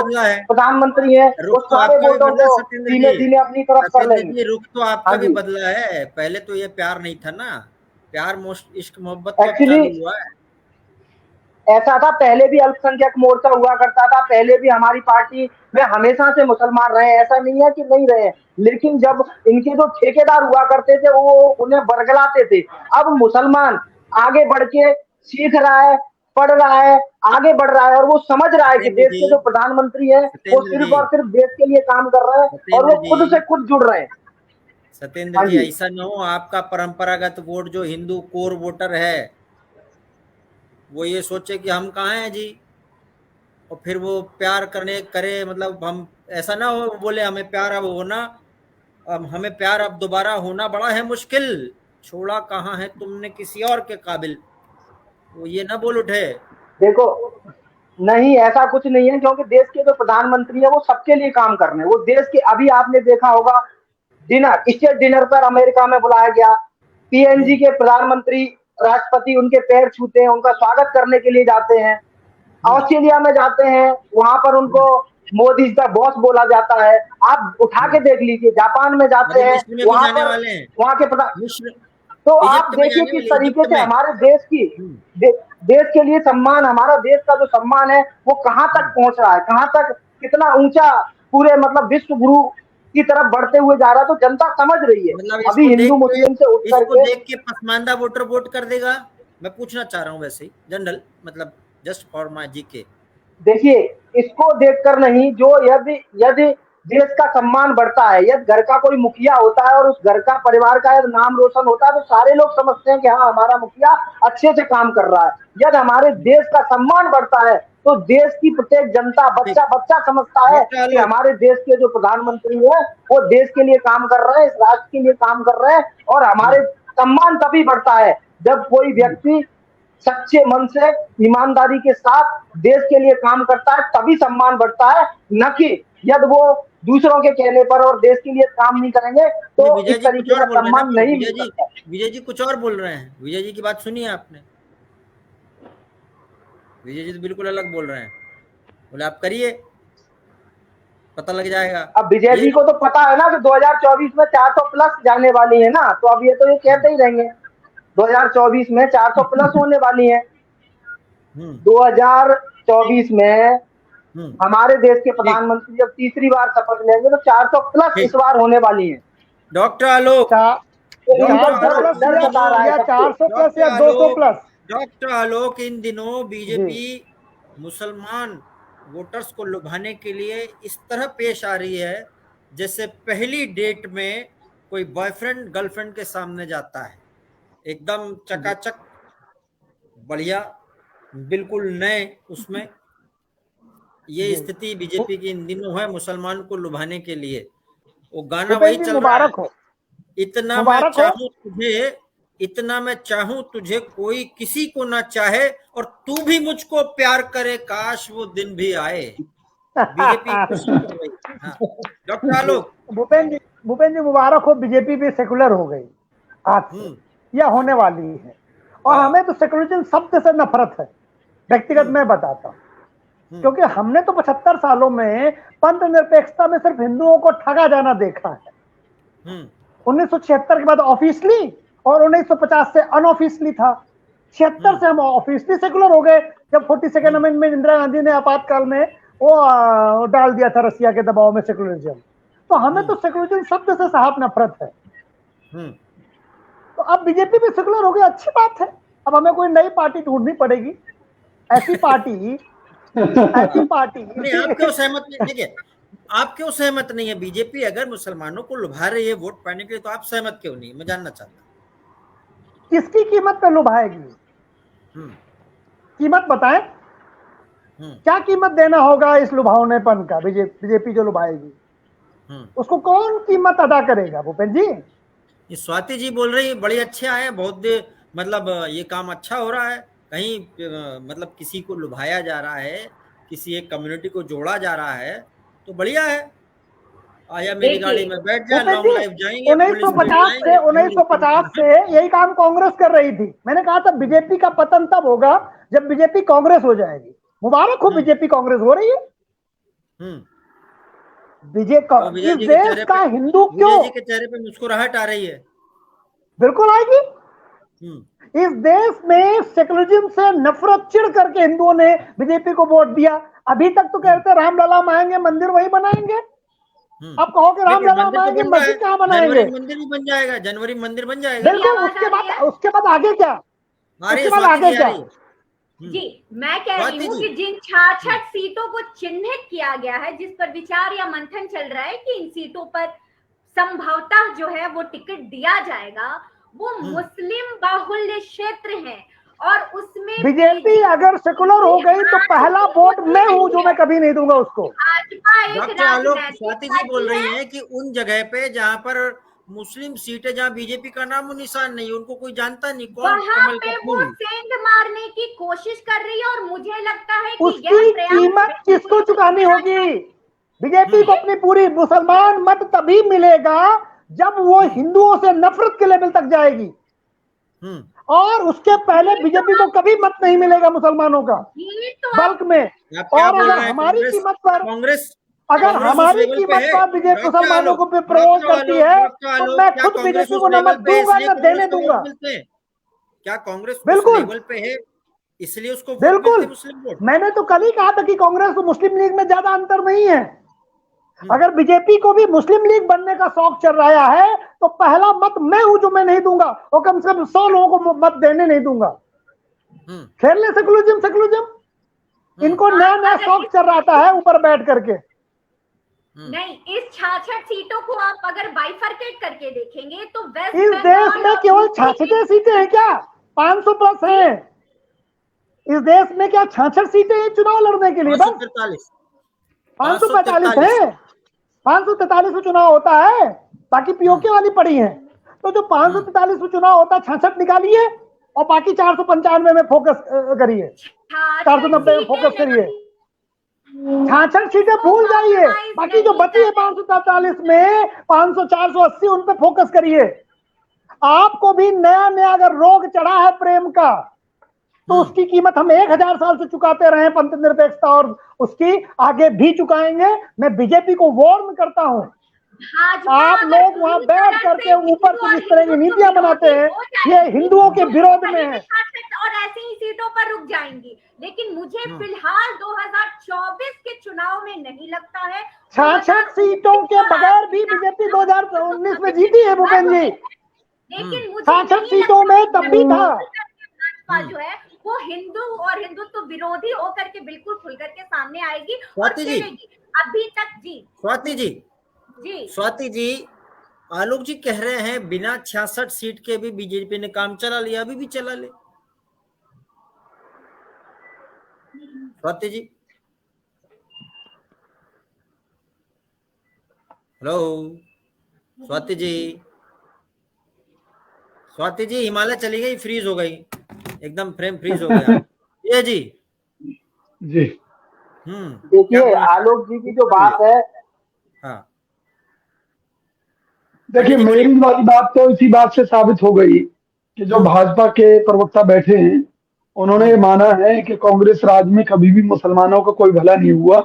प्रधानमंत्री हैं, वो सारे वोटों को धीमे धीमे अपनी तरफ कर लेंगे। रुख तो आपका भी बदला है, पहले तो ये प्यार नहीं था ना, प्यार इश्क मोहब्बत एक्चुअली हुआ है। ऐसा था, पहले भी अल्पसंख्यक मोर्चा हुआ करता था, पहले भी हमारी पार्टी में हमेशा से मुसलमान रहे, ऐसा नहीं है कि नहीं रहे, लेकिन जब इनके जो ठेकेदार हुआ करते थे वो उन्हें बरगलाते थे। अब मुसलमान आगे बढ़ के सीख रहा है, पढ़ रहा है, आगे बढ़ रहा है और वो समझ रहा है कि देश के जो प्रधानमंत्री हैं वो सिर्फ और सिर्फ देश के लिए काम कर रहे हैं और वो खुद से खुद जुड़ रहे हैं। सत्येंद्र जी, ऐसा न हो आपका परंपरागत वोट जो हिंदू कोर वोटर है वो ये सोचे कि हम कहाँ हैं जी, और फिर वो प्यार करे, मतलब हम ऐसा ना हो बोले हमें प्यार अब होना, अब हमें प्यार अब दोबारा होना बड़ा है मुश्किल, छोड़ा कहाँ है तुमने किसी और के काबिल, वो ये ना बोल उठे। देखो नहीं, ऐसा कुछ नहीं है, क्योंकि देश के जो प्रधानमंत्री है वो सबके लिए काम कर रहे हैं। वो देश के, अभी आपने देखा होगा डिनर, स्टेट डिनर पर अमेरिका में बुलाया गया, पीएनजी के प्रधानमंत्री राष्ट्रपति उनके पैर छूते हैं, उनका स्वागत करने के लिए जाते हैं। ऑस्ट्रेलिया में जाते हैं, वहां पर उनको मोदी का बॉस बोला जाता है। आप उठा के देख लीजिए, जापान में जाते हैं, वहां पर वहां के प्रधान, तो आप देखिए किस तरीके से हमारे देश की देश के लिए सम्मान, हमारा देश का जो सम्मान है वो कहाँ तक पहुंच रहा है, कहाँ तक कितना ऊंचा पूरे मतलब विश्व गुरु की तरफ बढ़ते हुए जा रहा है, तो जनता समझ रही है। मतलब अभी हिंदू मुस्लिम से उठ करके देख के पसमानदा वोटर वोट कर देगा, मैं पूछना चाह रहा हूँ वैसे ही जनरल, मतलब जस्ट फॉर माय जीके। देखिए इसको देखकर नहीं, जो यदि देश का सम्मान बढ़ता है, यदि घर का कोई मुखिया होता है और उस घर का परिवार का यदि नाम रोशन होता है तो सारे लोग समझते हैं कि हाँ हमारा मुखिया अच्छे से काम कर रहा है। यदि हमारे देश का सम्मान बढ़ता है तो देश की प्रत्येक जनता, बच्चा बच्चा समझता है कि हमारे देश के जो प्रधानमंत्री है वो देश के लिए काम कर रहे हैं, इस राष्ट्र के लिए काम कर रहे हैं। और हमारे सम्मान तभी बढ़ता है जब कोई व्यक्ति सच्चे मन से ईमानदारी के साथ देश के लिए काम करता है, तभी सम्मान बढ़ता है, न कि यदि वो दूसरों के कहने पर और देश के लिए काम नहीं करेंगे तो इस तरीके का सम्मान नहीं मिल सकता। विजय जी कुछ और बोल रहे हैं, विजय जी की बात सुनिए आपने, विजय जी तो बिल्कुल अलग बोल रहे हैं, बोले आप करिए पता लग जाएगा। अब विजय जी को तो पता है ना कि 2024 में 400 प्लस जाने वाली है ना, तो अब ये तो ये कहते ही रहेंगे 2024 में 400 प्लस होने वाली है। 2024 में हमारे देश के प्रधानमंत्री जब तीसरी बार शपथ लेंगे तो 400 प्लस इस बार होने वाली है। डॉक्टर आलोक, 400 प्लस या 200 प्लस। डॉक्टर आलोक, इन दिनों बीजेपी मुसलमान वोटर्स को लुभाने के लिए इस तरह पेश आ रही है जैसे पहली डेट में कोई बॉयफ्रेंड गर्लफ्रेंड के सामने जाता है, एकदम चकाचक बढ़िया, बिल्कुल नए, उसमें ये स्थिति बीजेपी की इन दिनों है मुसलमान को लुभाने के लिए। वो गाना वही चल रहा है, इतना मैं चाहूं तुझे कोई किसी को ना चाहे और तू भी मुझको प्यार करे, काश वो दिन भी आए। बीजेपी डॉक्टर आलोक। भूपेंद्र जी मुबारक हो, बीजेपी भी सेकुलर हो गई आज से, या होने वाली है। और हमें तो सेकुलरिज्म शब्द से नफरत है, व्यक्तिगत मैं बताता हूँ, क्योंकि हमने तो 75 सालों में पंथ निरपेक्षता में सिर्फ हिंदुओं को ठगा जाना देखा है। 1976 के बाद ऑफिशियली और 1950 से अनऑफिशियली था। 76 से हम ऑफिशियली सेकुलर हो गए जब 42nd अमेंडमेंट इंदिरा गांधी ने आपातकाल में वो डाल दिया था रसिया के दबाव में सेकुलरिज्म। तो हमें तो सेकुलरिज्म शब्द से साफ नफरत है। तो अब बीजेपी भी सेकुलर हो गई, अच्छी बात है। अब हमें कोई नई पार्टी ढूंढनी पड़ेगी, ऐसी पार्टी आप क्यों सहमत नहीं? देखिए आप क्यों सहमत नहीं है? बीजेपी अगर मुसलमानों को लुभा रही है वोट पाने के लिए, तो आप सहमत क्यों नहीं? मैं जानना चाहता हूँ। किसकी कीमत पे लुभाएगी? कीमत बताएं, क्या कीमत देना होगा इस लुभावनेपन का? बीजेपी जो लुभाएगी उसको कौन कीमत अदा करेगा भूपेंद्र जी? ये स्वाति जी बोल रही बड़ी अच्छा है, बहुत मतलब ये काम अच्छा हो रहा है। कहीं मतलब किसी को लुभाया जा रहा है, किसी एक कम्युनिटी को जोड़ा जा रहा है, तो बढ़िया है। आया मेरी गाड़ी में बैठ जाए, लॉन्ग लाइफ जाएंगे, पुलिस में 1950 से यही काम कांग्रेस कर रही थी। मैंने कहा था बीजेपी का पतन तब होगा जब बीजेपी कांग्रेस हो जाएगी। मुबारक हो, बीजेपी कांग्रेस हो रही है। बीजेपी इस देश का हिंदू क्यों, विजय जी के चेहरे पे मुस्कुराहट आ रही है। बिल्कुल आएगी। इस देश में सेकुलरिज्म से नफरत चिढ़ करके हिंदुओं ने बीजेपी को वोट दिया। अभी तक तो कहते रामलला आएंगे, मंदिर वही बनाएंगे। अब कहो कि रामलला आएंगे, मस्जिद कहाँ बनाएंगे? मंदिर भी बन जाएगा, जनवरी मंदिर बन जाएगा। बिल्कुल। उसके बाद आगे क्या? उसके बाद आगे क्या? जी, मैं कह रही हूँ कि जिन 66 सीटों को चिन्हित किया गया है, जिस पर विचार या मंथन चल रहा है कि इन सीटों पर संभवतः जो है वो टिकट दिया जाएगा, वो मुस्लिम बाहुल्य क्षेत्र हैं। और उसमें बीजेपी अगर सेकुलर हो गई तो पहला वोट मैं हूँ जो मैं कभी नहीं दूंगा उसको। डॉक्टर आलोक स्वाति जी बोल रही हैं कि उन जगह पे जहाँ पर मुस्लिम सीटें, जहाँ बीजेपी का नाम निशान नहीं, उनको कोई जानता नहीं, कौन वहाँ पे वो सेंध मारने की कोशिश कर रही है। और मुझे लगता है कि उसकी कीमत किसको चुकानी होगी? बीजेपी को अपनी पूरी मुसलमान मत तभी मिलेगा जब वो हिंदुओं से नफरत के लेवल तक जाएगी। और उसके पहले बीजेपी को कभी मत नहीं मिलेगा मुसलमानों का बल्क में। और अगर हमारी कीमत पर बीजेपी मुसलमानों को प्रमोट करती है तो मैं खुद बीजेपी को नमक दूंगा न देने दूंगा। क्या कांग्रेस बिल्कुल लेवल पे है इसलिए उसको बिल्कुल मुस्लिम वोट? मैंने तो कल ही कहा था कि कांग्रेस और मुस्लिम लीग में ज्यादा अंतर नहीं है। अगर बीजेपी को भी मुस्लिम लीग बनने का शौक चल रहा है तो पहला मत मैं हूं जो मैं नहीं दूंगा, और कम से कम 100 लोगों को मत देने नहीं दूंगा। खेलने सेकुलरिज्म इनको नया नया शौक चल रहा है ऊपर बैठ करके। नहीं, इस 66 सीटों को आप अगर बाइफरकेट करके देखेंगे तो वेस्ट इस देश में केवल 66 सीटें हैं क्या? 500 प्लस हैं इस देश में। क्या 66 सीटें हैं चुनाव लड़ने के लिए? बस 545 है। 543 में चुनाव होता है, बाकी पीओके वाली पड़ी है। तो जो 543 में चुनाव होता है 66 निकालिए और बाकी 495 में फोकस करिए, 490 में फोकस करिए। 66 सीटें भूल जाइए, बाकी जो बची है 543 में 500 480 उन पे फोकस करिए। आपको भी नया नया अगर रोग चढ़ा है प्रेम का तो उसकी कीमत हम 1000 साल से चुकाते रहे पंथ निरपेक्षता, और उसकी आगे भी चुकाएंगे। मैं बीजेपी को वार्न करता हूं, आप लोग वहां बैठ करके ऊपर से इस तरह की नीतियां बनाते हैं, ये हिंदुओं के विरोध में है और ऐसी ही सीटों पर रुक जाएंगी। लेकिन मुझे फिलहाल 2024 के चुनाव में नहीं लगता है। 66 सीटों के बगैर भी बीजेपी 2019 में जीती है भूपेंद्र जी। लेकिन मुझे 66 सीटों में तब भी था। भाजपा जो है वो हिंदू और हिंदुत्व विरोधी होकर के बिल्कुल खुल करके सामने आएगी और चलेगी। अभी तक स्वाति जी आलोक जी कह रहे हैं बिना 66 सीट के भी बीजेपी ने काम चला लिया, अभी भी चला ले। स्वाति जी हेलो, स्वाति जी हिमालय चली गई, फ्रीज हो गई, एकदम फ्रेम फ्रीज हो गया। ये जी देखिए आलोक जी की जो बात है, हाँ देखिए मेरी वाली बात तो इसी बात से साबित हो गई कि जो भाजपा के प्रवक्ता बैठे हैं उन्होंने माना है कि कांग्रेस राज में कभी भी मुसलमानों का कोई भला नहीं हुआ।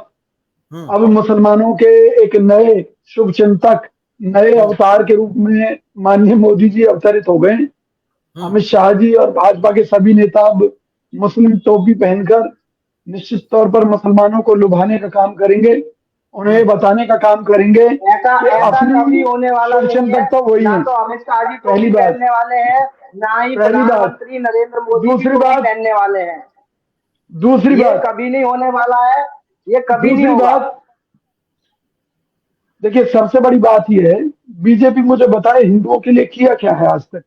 अब मुसलमानों के एक नए शुभ चिंतक, नए अवतार के रूप में माननीय मोदी जी अवतरित हो गए। अमित शाह जी और भाजपा के सभी नेता अब मुस्लिम टोपी पहनकर निश्चित तौर पर मुसलमानों को लुभाने का काम करेंगे, उन्हें बताने का काम करेंगे। ऐसा कभी होने वाला नहीं है। तो वही है, तो अमित शाह जी टोपी पहनने वाले हैं, ना ही प्रधानमंत्री नरेंद्र मोदी दूसरी बात पहनने वाले हैं। दूसरी बात कभी नहीं होने वाला है, ये कभी नहीं होगा। देखिए सबसे बड़ी बात यह है, बीजेपी मुझे बताए हिंदुओं के लिए किया क्या है आज तक?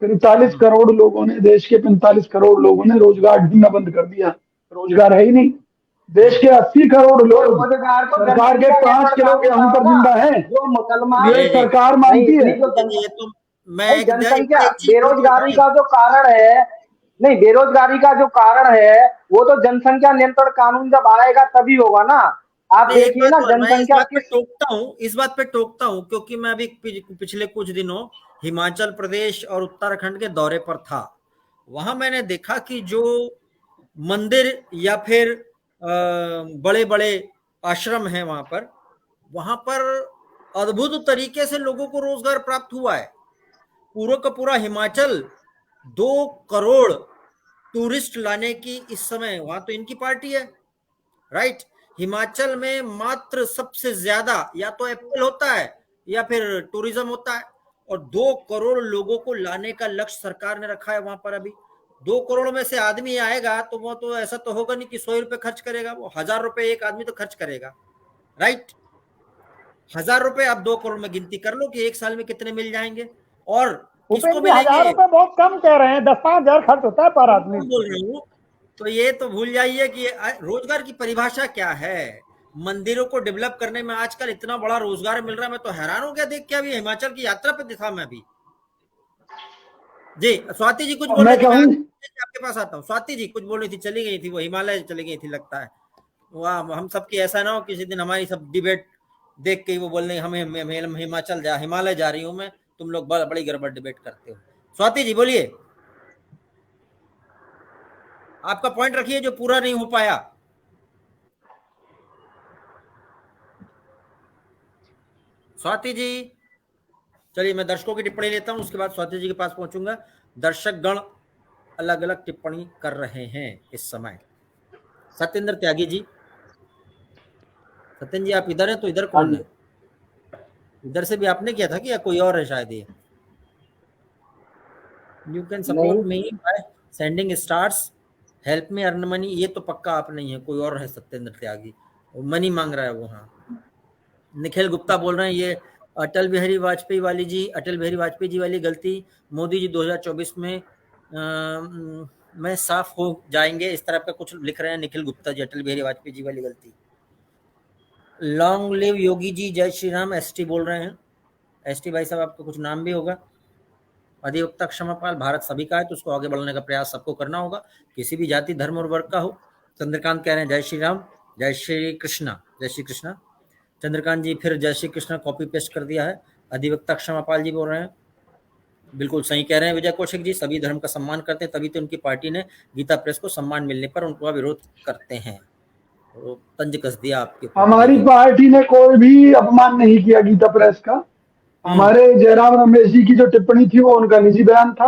45 करोड़ लोगों ने, देश के 45 करोड़ लोगों ने रोजगार ढूंढना बंद कर दिया, रोजगार है ही नहीं। देश के 80 करोड़ लोग रोजगार को सरकार के 5 किलो गेहूं पर जिंदा है। जो मुसलमान ये सरकार मानती है। ये तो मैं जनसंख्या एक चीज बेरोजगारी का जो कारण है, नहीं बेरोजगारी का जो कारण है वो तो जनसंख्या नियंत्रण कानून जब आएगा तभी होगा ना। आप देखिए ना जनसंख्या इस बात पे टोकता हूँ क्योंकि मैं अभी पिछले कुछ दिनों हिमाचल प्रदेश और उत्तराखंड के दौरे पर था। वहां मैंने देखा कि जो मंदिर या फिर बड़े बड़े आश्रम हैं वहां पर अद्भुत तरीके से लोगों को रोजगार प्राप्त हुआ है। पूरा का पूरा हिमाचल 2 करोड़ टूरिस्ट लाने की इस समय वहां तो इनकी पार्टी है, राइट। हिमाचल में मात्र सबसे ज्यादा या तो एप्पल होता है या फिर टूरिज्म होता है, और 2 करोड़ लोगों को लाने का लक्ष्य सरकार ने रखा है वहां पर। अभी 2 करोड़ में से आदमी आएगा तो वो तो ऐसा तो होगा नहीं कि 100 रुपए खर्च करेगा, वो 1000 रुपए एक आदमी तो खर्च करेगा, राइट। 1000 रुपए आप 2 करोड़ में गिनती कर लो कि एक साल में कितने मिल जाएंगे और किसको मिलेंगे। 1000 रुपए बहुत कम कह रहे हैं, 10-5 हजार खर्च होता है पर आदमी। बोल रहा हूँ तो ये तो भूल जाइए कि रोजगार की परिभाषा क्या है। मंदिरों को डेवलप करने में आजकल इतना बड़ा रोजगार मिल रहा है, मैं तो हैरान हो गया देख के। अभी हिमाचल की यात्रा पे था मैं अभी। जी स्वाति जी कुछ बोल रही थी, मैं आपके पास आता हूँ। स्वाति जी कुछ बोल रही थी, चली गई थी, वो हिमालय चली गई थी लगता है। वाह, हम सबकी ऐसा ना हो किसी दिन हमारी सब डिबेट देख के वो बोल रहे हमें हिमालय जा रही हूँ मैं, तुम लोग बड़ी गड़बड़ डिबेट करते हो। स्वाति जी बोलिए, आपका पॉइंट रखिए जो पूरा नहीं हो पाया। स्वाति जी, चलिए मैं दर्शकों की टिप्पणी लेता हूं, उसके बाद स्वाति जी के पास पहुंचूंगा। दर्शक गण अलग अलग टिप्पणी कर रहे हैं इस समय। सत्येंद्र त्यागी जी, सत्येंद्र जी आप इधर हैं तो इधर कौन है? इधर से भी आपने किया था कि या कोई और है शायद? ये you can support me by sending stars, help me earn money, ये तो पक्का आप नहीं है, कोई और है सत्येंद्र त्यागी, मनी मांग रहा है वो। हाँ, निखिल गुप्ता बोल रहे हैं ये अटल बिहारी वाजपेयी वाली जी, अटल बिहारी वाजपेयी जी वाली गलती मोदी जी 2024 में साफ हो जाएंगे, इस तरह का कुछ लिख रहे हैं निखिल गुप्ता जी, अटल बिहारी वाजपेयी जी वाली गलती। लॉन्ग लिव योगी जी, जय श्री राम, एसटी बोल रहे हैं। एसटी भाई साहब आपका कुछ नाम भी होगा। अधिवक्ता क्षमापाल, भारत सभी का है तो उसको आगे बढ़ाने का प्रयास सबको करना होगा, किसी भी जाति धर्म और वर्ग का हो। चंद्रकांत कह रहे हैं जय श्री राम, जय श्री कृष्णा, जय श्री कृष्णा। चंद्रकांत जी फिर जय श्री कृष्णा कॉपी पेस्ट कर दिया है। अधिवक्ता क्षमापाल जी बोल रहे हैं बिल्कुल सही कह रहे हैं विजय कौशिक जी, सभी धर्म का सम्मान करते हैं तभी तो उनकी पार्टी ने गीता प्रेस को सम्मान मिलने पर उनका विरोध करते हैं। तो तंज कस दिया आपके। हमारी पार्टी ने कोई भी अपमान नहीं किया गीता प्रेस का। हमारे जयराम रमेश जी की जो टिप्पणी थी वो उनका निजी बयान था,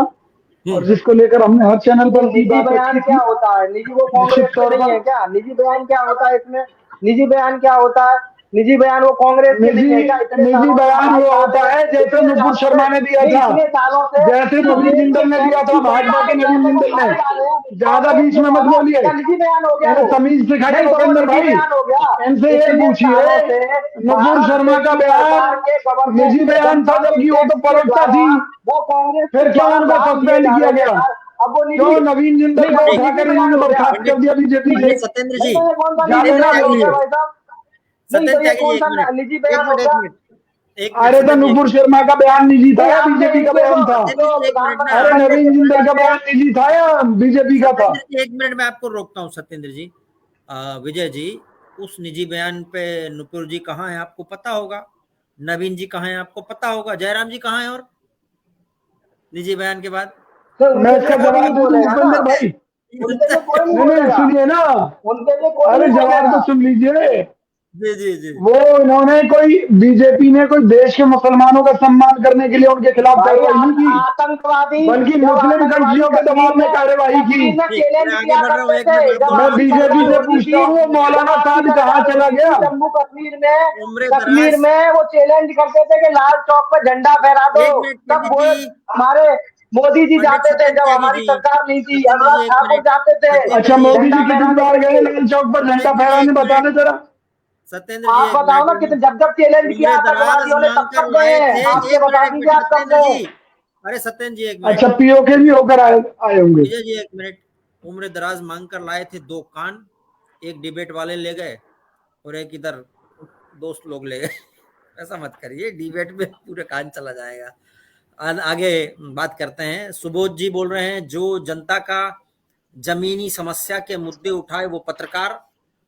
और जिसको लेकर हमने हर चैनल पर निजी बयान क्या होता है, निजी वो कांग्रेस के नहीं है क्या? निजी बयान क्या होता है इसमें? निजी बयान क्या होता है? निजी बयान वो कांग्रेस के नहीं है क्या? निजी बयान वो होता है जैसे नुपुर शर्मा ने दिया था, जैसे नवीन जिंदल ने दिया था, भाजपा के नवीन जिंदल ने। ज्यादा बीच में मत बोलिए, निजी बयान हो गया, तमीज सिखाइए भूपेंद्र भाई। इनसे ये पूछिए नुपुर शर्मा का बयान निजी बयान था जबकि वो तो प्रवक्ता थी, वो कांग्रेस, फिर क्यों उनको सस्पेंड किया गया? अब वो क्यों नवीन जिंदल को उठाकर इन्होंने बर्खास्त कर दिया बीजेपी से? सत्येंद्र जी, निजी बयान होगा? अरे तो नुपुर शर्मा का बयान निजी था या बीजेपी का बयान था? अरे नवीन जिंदल का बयान निजी था या बीजेपी का था? एक मिनट में आपको रोकता हूँ सत्येंद्र जी। विजय जी, उस निजी बयान पे नुपुर जी कहाँ है आपको पता होगा, नवीन जी कहाँ है आपको पता होगा, जयराम जी कहाँ है? और निजी बयान के बाद मैं इसका जवाब दे दूं भूपेंद्र भाई? नहीं सुनिए ना, अरे जवाब तो सुन लीजिए। जी जी जी, वो इन्होंने कोई बीजेपी ने कोई देश के मुसलमानों का सम्मान करने के लिए उनके खिलाफ कार्रवाई नहीं की, आतंकवादी बल्कि मुस्लिम कंट्रियों के दबाव में कार्रवाई की। मैं बीजेपी से पूछता हूँ मौलाना साहब कहाँ चला गया? जम्मू कश्मीर में वो चैलेंज करते थे कि लाल चौक पर झंडा फहरा दो, तब वो हमारे मोदी जी जाते थे, जब हमारी सरकार नहीं थी, अनुराग ठाकुर जाते थे। अच्छा, मोदी जी कितनी बार गए लाल चौक पर झंडा फहराने, बताने जरा सत्येंद्र आप बताओ ना कितने, जब चैलेंज किया आतंकवादियों ने तब तक गए हैं, आपके बता दीजिए आप कब गए? अरे सत्येंद्र जी एक मिनट, अच्छा पीओके भी होकर आए होंगे। विजय जी एक मिनट, उम्र दराज मांग कर लाए थे 2 कान एक डिबेट वाले ले गए और एक इधर दोस्त लोग ले गए। ऐसा मत करिए, डिबेट में पूरे कान चला जाएगा। आगे बात करते हैं। सुबोध जी बोल रहे हैं, जो जनता का जमीनी समस्या के मुद्दे उठाए वो पत्रकार,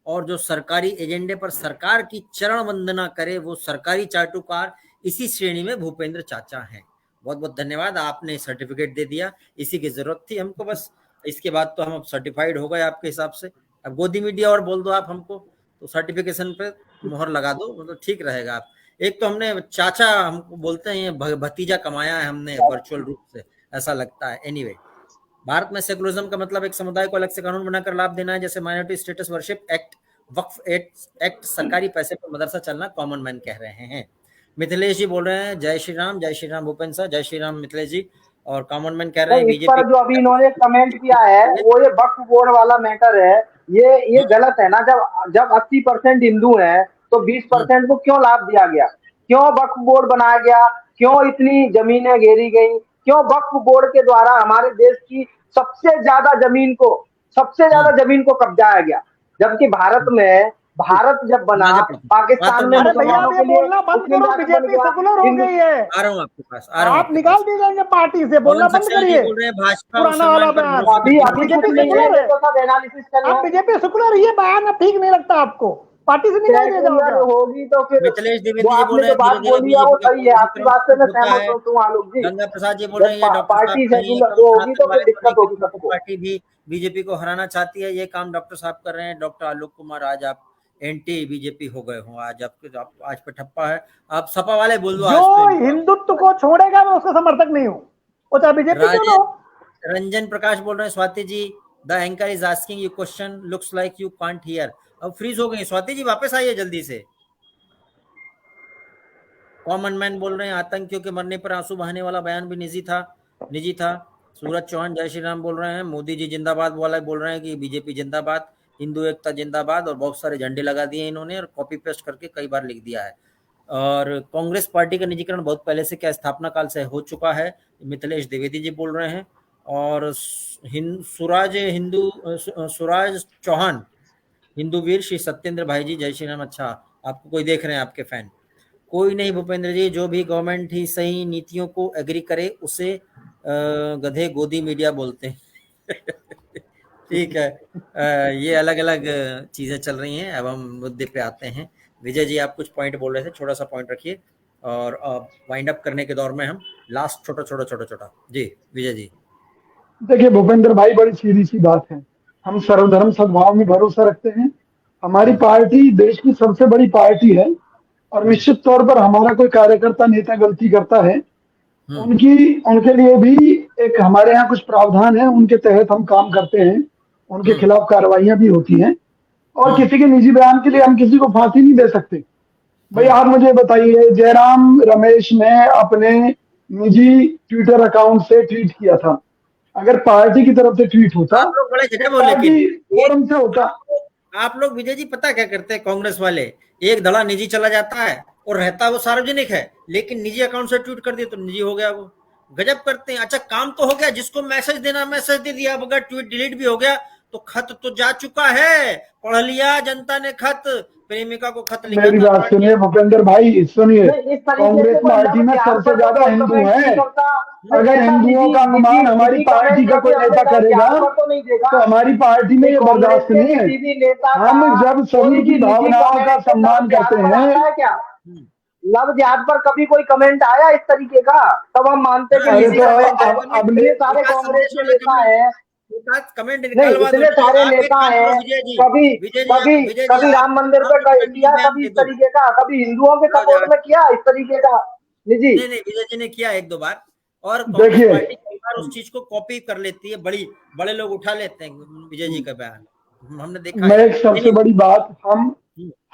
और जो सरकारी एजेंडे पर सरकार की चरण वंदना करे वो सरकारी चाटुकार। इसी श्रेणी में भूपेंद्र चाचा हैं। बहुत बहुत धन्यवाद, आपने सर्टिफिकेट दे दिया, इसी की जरूरत थी हमको बस। इसके बाद तो हम अब सर्टिफाइड हो गए आपके हिसाब से। अब गोदी मीडिया और बोल दो आप हमको, तो सर्टिफिकेशन पे मोहर लगा दो, मतलब ठीक रहेगा। आप एक तो हमने चाचा हमको बोलते हैं, भतीजा कमाया है हमने वर्चुअल रूप से, ऐसा लगता है। एनीवे, भारत में सेकुलरिज्म का मतलब एक समुदाय को अलग से कानून बनाकर लाभ देना है, जैसे माइनॉरिटी स्टेटस वर्शिप एक्ट, वक्फ एक्ट, सरकारी पैसे पर मदरसा चलना, कॉमन मैन कह रहे हैं। मिथिलेश जी बोल रहे हैं, जय श्री राम भूपेंद्र सर, जय श्री राम मिथिलेश जी। और कॉमन मैन कह रहे हैं इस पर जो अभी इन्होंने कमेंट किया है वो ये वक्फ बोर्ड वाला मैटर है, ये गलत है ना। जब 80% हिंदू हैं तो 20% को क्यों लाभ दिया गया, क्यों वक्फ बोर्ड बनाया गया, क्यों इतनी जमीनें घेरी गई, क्यों वक्फ बोर्ड के द्वारा हमारे देश की सबसे ज्यादा जमीन को कब्जाया गया, जबकि भारत जब बना पाकिस्तान में मुसलमानों के लिए बोलना बंद करो, बीजेपी सेकुलर हो गई है। आ रहा हूँ आपके पास, आ रहा हूँ। आप निकाल दिए जाएंगे पार्टी से, बोलना बंद करिए। पुराना वाला बयान अभी बीजेपी सेकुलर है, आप बीजेपी सेकुलर, ये बयान अब ठीक नहीं लगता आपको, पार्टी से निकाल दिया जाओगे। होगी तो फिर मिथिलेश द्विवेदी जी बोल रहे हैं, बात बोली है वो सही है, आपकी बात से मैं सहमत हूँ आलोक जी। गंगा प्रसाद जी बोल रहे हैं, पार्टी सेकुलर होगी तो फिर दिक्कत होगी सबको। पार्टी भी बीजेपी को हराना चाहती है, ये काम डॉक्टर साहब कर रहे हैं। डॉक्टर आलोक कुमार, आज आप एंटी बीजेपी हो गए हो, आज पे ठप्पा है। आप सपा वाले बोल दो, जो हिंदुत्व को छोड़ेगा मैं उसका समर्थक नहीं हूँ, वो चाहे बीजेपी क्यों ना हो। रंजन प्रकाश बोल रहे हैं, Swati ji the anchor is asking you question, looks like you can't hear. अब फ्रीज हो गई स्वाति जी, वापस आइए जल्दी से। कॉमन मैन बोल रहे हैं, आतंकियों के मरने पर आंसू बहाने वाला बयान भी निजी था। सूरज चौहान जय श्री राम बोल रहे हैं, मोदी जी जिंदाबाद वाला बोल रहे हैं कि बीजेपी जिंदाबाद, हिंदू एकता जिंदाबाद, और बहुत सारे झंडे लगा दिए इन्होंने और कॉपी पेस्ट करके कई बार लिख दिया है। और कांग्रेस पार्टी का निजीकरण बहुत पहले से क्या स्थापना काल से हो चुका है, मिथिलेश द्विवेदी जी बोल रहे हैं। और सूरज चौहान, हिंदू वीर श्री सत्येंद्र भाई जी जय श्री राम। अच्छा, आपको कोई देख रहे हैं आपके फैन? कोई नहीं भूपेंद्र जी, जो भी गवर्नमेंट ही सही नीतियों को एग्री करे उसे गधे गोदी मीडिया बोलते हैं। ठीक है, ये अलग अलग चीजें चल रही हैं। अब हम मुद्दे पे आते हैं। विजय जी, आप कुछ पॉइंट बोल रहे थे, छोटा सा पॉइंट रखिए, और वाइंड अप करने के दौर में हम लास्ट छोटा जी विजय जी। देखिए भूपेंद्र भाई, बड़ी सीधी सी बात है, हम सर्वधर्म सद्भाव में भरोसा रखते हैं। हमारी पार्टी देश की सबसे बड़ी पार्टी है, और निश्चित तौर पर हमारा कोई कार्यकर्ता नेता गलती करता है, उनके लिए भी एक हमारे यहाँ कुछ प्रावधान है, उनके तहत हम काम करते हैं, उनके खिलाफ कार्रवाइयां भी होती हैं। और किसी के निजी बयान के लिए हम किसी को फांसी नहीं दे सकते। भाई आप मुझे बताइए, जयराम रमेश ने अपने निजी ट्विटर अकाउंट से ट्वीट किया था, अगर पार्टी की तरफ से ट्वीट होता, आप लोग बड़े जगह बोले, फोरम से होता। आप लोग विजय जी पता क्या करते हैं, कांग्रेस वाले एक धड़ा निजी चला जाता है और रहता वो सार्वजनिक है, लेकिन निजी अकाउंट से ट्वीट कर दिया तो निजी हो गया। वो गजब करते हैं। अच्छा, काम तो हो गया, जिसको मैसेज देना मैसेज दे दिया, अगर ट्वीट डिलीट भी हो गया तो खत तो जा चुका है, पढ़ लिया जनता ने खत, प्रेमिका को खत लिखा। मेरी बात सुनिए भूपेंद्र भाई, सुनिए, कांग्रेस पार्टी में सबसे ज्यादा हिंदू हैं। अगर हिंदुओं का अपमान हमारी पार्टी का कोई नेता करेगा तो हमारी पार्टी में ये बर्दाश्त नहीं है। हम जब सभी की भावनाओं का सम्मान करते हैं। क्या लव जिहाद पर कभी कोई कमेंट आया इस तरीके का? तब हम मानते हैं अब सारे कांग्रेस के नेता हैं, कमेंट इतने सारे नेता हैं, कभी राम मंदिर पे किया, कभी इस तरीके का, कभी हिंदुओं के सपोर्ट में किया इस तरीके का। नहीं, विजय जी ने किया एक दो बार, और कांग्रेस पार्टी कई बार उस चीज को कॉपी कर लेती है, बड़े लोग उठा लेते हैं विजय जी का बयान, हमने देखा। मैं एक सबसे बड़ी बात,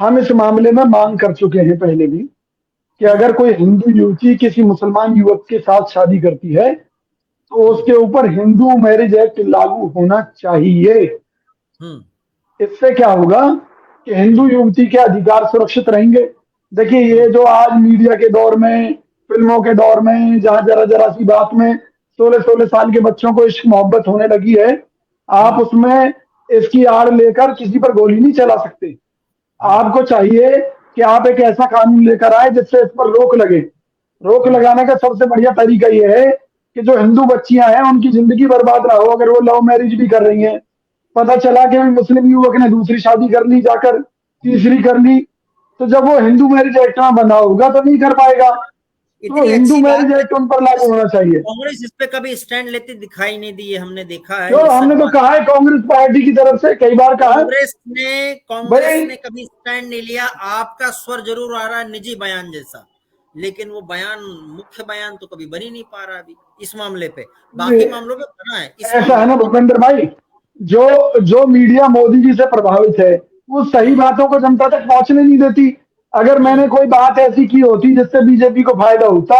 हम इस मामले में मांग कर चुके हैं पहले भी, कि अगर कोई हिंदू युवती किसी मुसलमान युवक के साथ शादी करती है तो उसके ऊपर हिंदू मैरिज एक्ट लागू होना चाहिए। इससे क्या होगा कि हिंदू युवती के अधिकार सुरक्षित रहेंगे। देखिए, ये जो आज मीडिया के दौर में, फिल्मों के दौर में, जहां जरा सी बात में 16-16 साल के बच्चों को इश्क मोहब्बत होने लगी है, आप उसमें इसकी आड़ लेकर किसी पर गोली नहीं चला सकते। आपको चाहिए कि आप एक ऐसा कानून लेकर आए जिससे इस पर रोक लगे। रोक लगाने का सबसे बढ़िया तरीका यह है कि जो हिंदू बच्चियां हैं उनकी जिंदगी बर्बाद ना हो। अगर वो लव मैरिज भी कर रही हैं, पता चला कि मुस्लिम युवक ने दूसरी शादी कर ली, जाकर तीसरी कर ली, तो जब वो हिंदू मैरिज एक्ट में बना होगा तो नहीं कर पाएगा। तो इतनी हिंदू अच्छी बात मैरिज है, एक्ट उन पर लागू होना चाहिए। कांग्रेस इस पे कभी स्टैंड लेती दिखाई नहीं दी है, हमने देखा है। जो ये हमने सच तो बात कहा है कांग्रेस पार्टी की तरफ से कई बार कहा है कांग्रेस भाई। ने कभी स्टैंड नहीं लिया। आपका स्वर जरूर आ रहा है निजी बयान जैसा, लेकिन वो बयान, मुख्य बयान तो कभी बन ही नहीं पा रहा अभी इस मामले पे। बाकी मामलों में बना है, इस ऐसा है मामले ना भूपेंद्र भाई, जो जो मीडिया मोदी जी से प्रभावित है वो सही बातों को जनता तक पहुंचने नहीं देती। अगर मैंने कोई बात ऐसी की होती जिससे बीजेपी को फायदा होता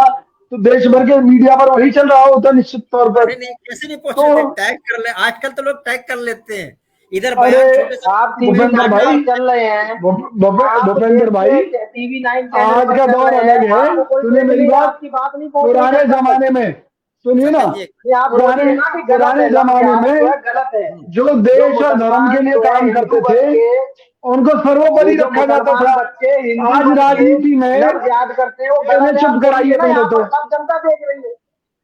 तो देश भर के मीडिया पर वही चल रहा होता निश्चित तौर पर। अरे नहीं, कैसे नहीं तो पहुंचे थे, टैग कर ले, आजकल तो लोग टैग कर लेते हैं। इधर अरे बयान छोटे से आप टीवी भूपेंद्र नाइन भाई, पर चल रहे हैं, भूपेंद्र भाई, टीवी 9 चैनल आज पर का चल दौर रहे अलग हैं, है। आपको कोई सुनिए देख मेरी नहीं, बात, आपकी बात नहीं पहुंच रही पुराने जनता तक। जमाने में, सुनिए ना, सत्यन जी, ये आप पुराने बोलिए ना कि गलत पुराने है, जमाने लव में मैरिज गलत है। जो जो देश और धर्म के मुसलमान लिए जो है काम हिंदू करते बन थे के, उनको सर्वोपरि जो रखा जाता मुसलमान था। बच्चे हिंदू आज बन के राजनीति में लव याद करते हैं वो इन्हें गलत है। चुप आप कराइए बोलिए ना, पहले यहाँ तो। पर सब जनता देख रही है।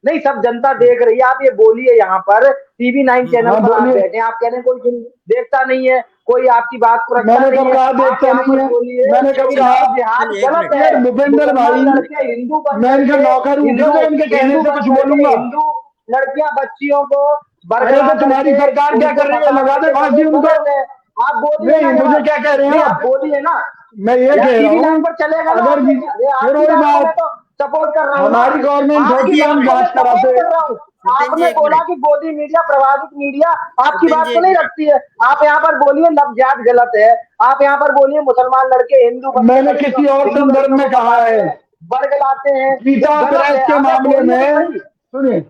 नहीं, सब जनता देख रही है, आप ये बोलिए यहाँ पर टीवी 9 चैनल हाँ पर आप बोलिए। बैठे हैं, आप कह रहे हैं कोई देखता नहीं है, कोई आपकी बात को रखता मैंने नहीं कब है। कहा आप देखता यहाँ नहीं पर है? बोलिए मैंने कब कि कहा? लव जिहाद एक गलत मिनट। यार है। भूपेंद्र भाई, मुसलमान लड़के हिंदू बन मैं इनका करके नौकर हूँ क्या मैं इनके कहने से कुछ बोलूंगा? हिंदू लड़कियां बच्चियों को अरे बरगला तो तुम्हारी करके सरकार क्या उनको कर रही है? फंसा लगा दे करके फांसी वो उनको। गलत है। आप बोलिए नहीं, ना मुझे क्या कह रहे हैं नहीं, आप? आप बोलिए ना मैं ये यार, कह रहा टीवी 9 हूँ पर चलेगा ना। अगर अरे फिर आपकी वही बात को मैं बात, तो सपोर्ट कर रहा हूँ ना, हमारी गवर्नमेंट होती आपकी है, बात हम को मैं जांच सपोर्ट कराते। कर रहा हूँ। सत्यन जी आपने एक बोला मिनट, कि गोदी मीडिया, प्रभावित मीडिया आपकी सत्यन बात जी को एक नहीं मिनट। रखती है। आप यहाँ पर बोलिए लव जिहाद गलत है, आप यहाँ पर बोलिए मुसलमान लड़के हिंदू बन के मैंने किसी और हिंदू संदर्भ लड़कियों में को कहा फंसाते है, हैं, बरगलाते हैं, ये गीता गलत प्रेस है। के आप मामले बोलिए तो में, सही। सुनिए,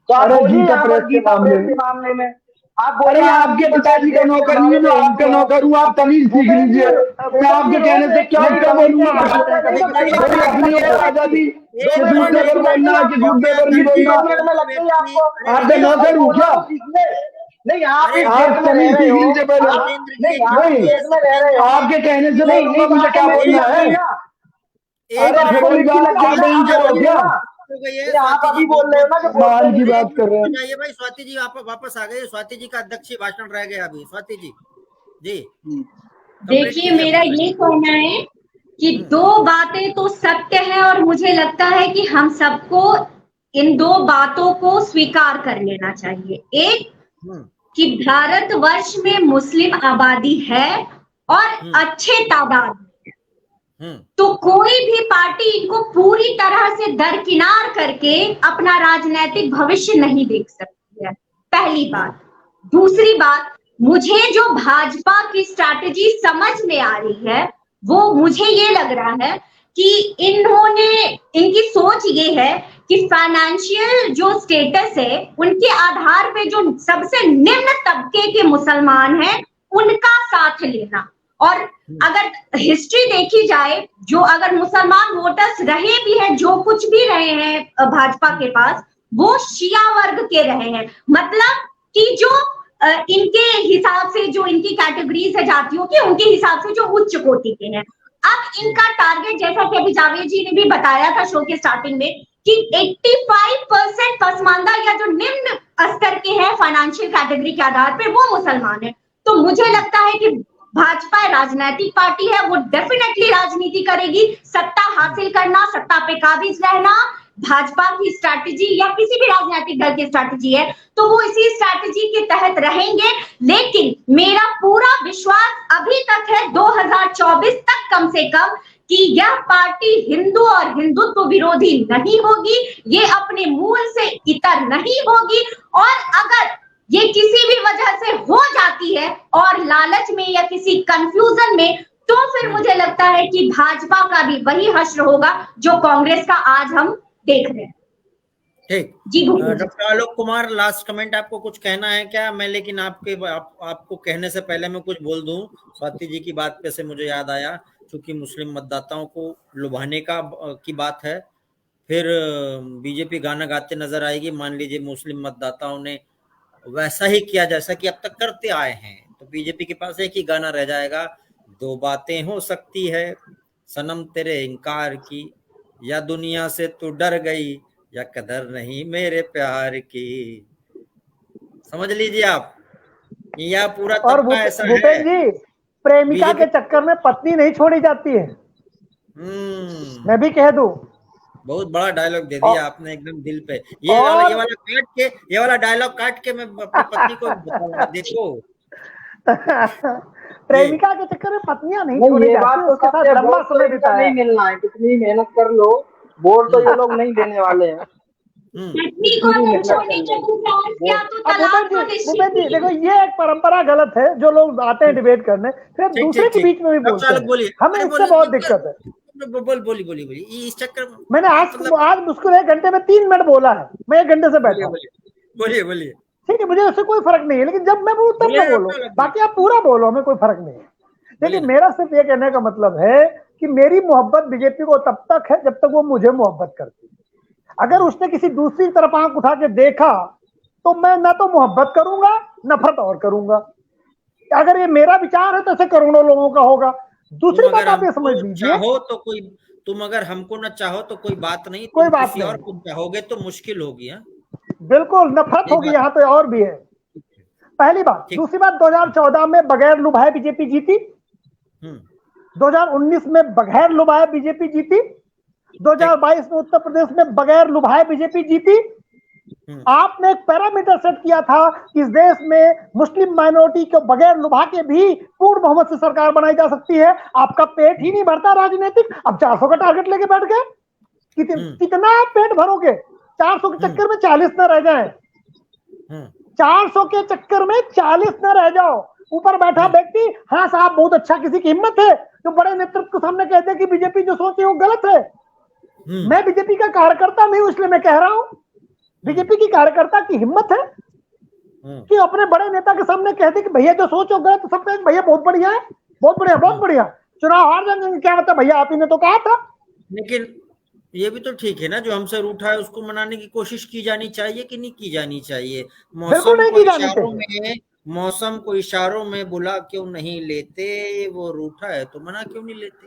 तो आप अरे बोलिए गीता यहाँ प्रेस पर के गीता मामले प्रेस के में, मामले में आप अरे बोलिए। मैं आप आपके हिंदू पिताजी का देश के नौकर नहीं हमारे हूँ, जो मैं हिंदू आपका है, नौकर हूँ। आप तमीज सीख भूपेंद्र लीजिए। मैं भूपेंद्र आपके जी कहने से क्या नहीं, क्या तमीज बोलूंगा? की बात है, नहीं तो सही बात मेरी है, अपनी आपको है दो मिनट आजादी की किस एक दो मुद्दे मिनट पर की लग बोलना गई है, किस आपको। मुद्दे पर नहीं धरती नहीं, बोलना। 2 मिनट में लग गई व्यक्ति, आपको। अरे आपका नहीं, नौकर सही हूँ बोलना क्या? तो सीखिए। नहीं, आप अरे इस आप देश में रह तमीज रहे सीख हो। लीजिए पहले। आप सत्येंद्र जी नहीं, एक आप बात इस नहीं, सुनिए, देश में रह रहे सत्येंद्र हो। जी आपके कहने से नहीं, बोलूंगा, नहीं, मुझे आपको क्या मिर्ची बोलना लग है? गई ना। एक अरे तो फिर आपको वही मिर्ची बात, लग गई आप ना, आप एंकर हो बोलिए क्या? ना। हो गई है। ये आप स्वाति जी अभी बोल रहे हो ना कि बोलते कमाल की नहीं है। बात कर रहे हो हैं। जाइए भाई। स्वाति जी आप वापस आ गए। स्वाति जी का अध्यक्षीय भाषण रह गया अभी। स्वाति जी जी कंप्लीट देखिए, कीजिए मेरा अपना। ये कहना है कि दो बातें तो सत्य है और मुझे लगता है कि हम सबको इन दो बातों को स्वीकार कर लेना चाहिए। एक, कि भारतवर्ष में मुस्लिम आबादी है और अच्छे तादाद में, तो कोई भी पार्टी इनको पूरी तरह से दरकिनार करके अपना राजनीतिक भविष्य नहीं देख सकती है, पहली बात। दूसरी बात, मुझे जो भाजपा की स्ट्रैटेजी समझ में आ रही है वो मुझे ये लग रहा है कि इनकी सोच ये है कि फाइनेंशियल जो स्टेटस है उनके आधार पे जो सबसे निम्न तबके के मुसलमान हैं उनका साथ लेना। और अगर हिस्ट्री देखी जाए, जो अगर मुसलमान वोटर्स रहे भी हैं, जो कुछ भी रहे हैं भाजपा के पास, वो शिया वर्ग के रहे हैं। मतलब कि जो इनके हिसाब से, जो इनकी कैटेगरीज है जातियों की, उनके हिसाब से जो उच्च कोटि के हैं। अब इनका टारगेट, जैसा कि अभी जावेद जी ने भी बताया था शो के स्टार्टिंग में, कि 85% पसमानदा या जो निम्न स्तर के हैं फाइनेंशियल कैटेगरी के आधार पे, वो मुसलमान है। तो मुझे लगता है कि भाजपा राजनीतिक पार्टी है, वो डेफिनेटली राजनीति करेगी। सत्ता हासिल करना, सत्ता पे काबिज रहना भाजपा की स्ट्रैटेजी या किसी भी राजनीतिक दल की स्ट्रैटेजी है, तो वो इसी स्ट्रैटेजी के तहत रहेंगे। लेकिन मेरा पूरा विश्वास अभी तक है 2024 तक कम से कम, कि यह पार्टी हिंदू और हिंदुत्व विरोधी नहीं होगी, ये अपने मूल से इतर नहीं होगी। और अगर ये किसी भी वजह से हो जाती है और लालच में या किसी कंफ्यूजन में, तो फिर मुझे लगता है कि भाजपा का भी वही हश्र होगा जो कांग्रेस का आज हम देख रहे हैं। ठीक जी doctor Alok Kumar, last comment, आपको कुछ कहना है क्या? मैं लेकिन आपको कहने से पहले मैं कुछ बोल दूं। स्वाति जी की बात पे से मुझे याद आया, क्योंकि मुस्लिम मतदाताओं को लुभाने की बात है। फिर बीजेपी गाना गाते नजर आएगी। मान लीजिए मुस्लिम मतदाताओं ने वैसा ही किया जैसा कि अब तक करते आए हैं। तो बीजेपी के पास एक ही गाना रह जाएगा, दो बातें हो सकती है सनम तेरे इनकार की, या दुनिया से तू डर गई या कदर नहीं मेरे प्यार की। समझ लीजिए आप, यह पूरा और तबका ऐसा है। भूपेन जी, प्रेमिका के चक्कर में पत्नी नहीं छोड़ी जाती है। मैं भी कह दूं, बहुत बड़ा डायलॉग दे दिया आपने एकदम दिल पे। ये वाला डायलॉग काट के मैं अपनी पत्नी को बताऊंगा, देखो। प्रेमिका के चक्कर में पत्नियां नहीं छोड़ी जाती, उसके साथ लंबा समय बिताया। नहीं मिलना है, कितनी मेहनत कर लो, वोट तो ये लोग नहीं देने वाले हैं। भूपेन जी देखो, ये एक परंपरा गलत है, जो लोग आते हैं डिबेट करने फिर दूसरे के बीच में भी बोलते हैं, हमें इससे बहुत दिक्कत है। बोलिए इस चक्कर में मैंने आज मुश्किल 1 घंटे में 3 मिनट बोला है, मैं 1 घंटे से बैठा हूँ। बोलिए ठीक है, मुझे उससे कोई फर्क नहीं है, लेकिन जब मैं बोलूँ तब मैं बोलो, बाकी आप पूरा बोलो, हमें कोई फर्क नहीं है। लेकिन मेरा सिर्फ ये कहने का मतलब है कि मेरी मोहब्बत बीजेपी को तब तक है जब तक वो मुझे मोहब्बत करती है। अगर उसने किसी दूसरी तरफ आंख उठा के देखा तो मैं ना तो मोहब्बत करूंगा, नफरत और करूंगा। अगर ये मेरा विचार है तो ऐसे करोड़ों लोगों का होगा। दूसरी बात आप ये समझ लीजिए, चाहो तो कोई, तुम अगर हमको ना चाहो तो कोई बात नहीं, कोई तुम बात किसी नहीं, और को चाहोगे तो मुश्किल होगी। बिल्कुल नफरत होगी, यहाँ पे और भी है। पहली बात। दूसरी बात, 2014 में बगैर लुभाए बीजेपी जीती, 2019 में बगैर लुभाए बीजेपी जीती, 2022 में उत्तर प्रदेश में बगैर लुभाए बीजेपी जीती। आपने एक पैरामीटर सेट किया था कि इस देश में मुस्लिम माइनॉरिटी को बगैर लुभा के भी पूर्ण बहुमत से सरकार बनाई जा सकती है। आपका पेट ही नहीं भरता राजनीतिक, अब 400 का टारगेट लेके बैठ गए। कितना आप पेट भरोगे? 400 के चक्कर में 40 न रह जाए, 400 के चक्कर में 40 न रह जाओ। ऊपर बैठा व्यक्ति, हाँ साहब बहुत अच्छा, किसी की हिम्मत है जो बड़े नेतृत्व के सामने कहते हैं कि बीजेपी जो सोचे वो गलत है। मैं बीजेपी का कार्यकर्ता नहीं हूं, इसलिए मैं कह रहा हूं, बीजेपी की कार्यकर्ता की हिम्मत है कि अपने बड़े नेता के सामने कहते कि भैया जो सोचो गलत, तो सब कहें भैया बहुत बढ़िया है, बहुत बढ़िया, बहुत बढ़िया, चुनाव हार जाएंगे, क्या बता भैया आप ही ने तो कहा था। लेकिन ये भी तो ठीक है ना, जो हमसे रूठा है उसको मनाने की कोशिश की जानी चाहिए कि नहीं की जानी चाहिए? मौसम को इशारों में बुला क्यों नहीं लेते? वो रूठा है तो मना क्यों नहीं लेते?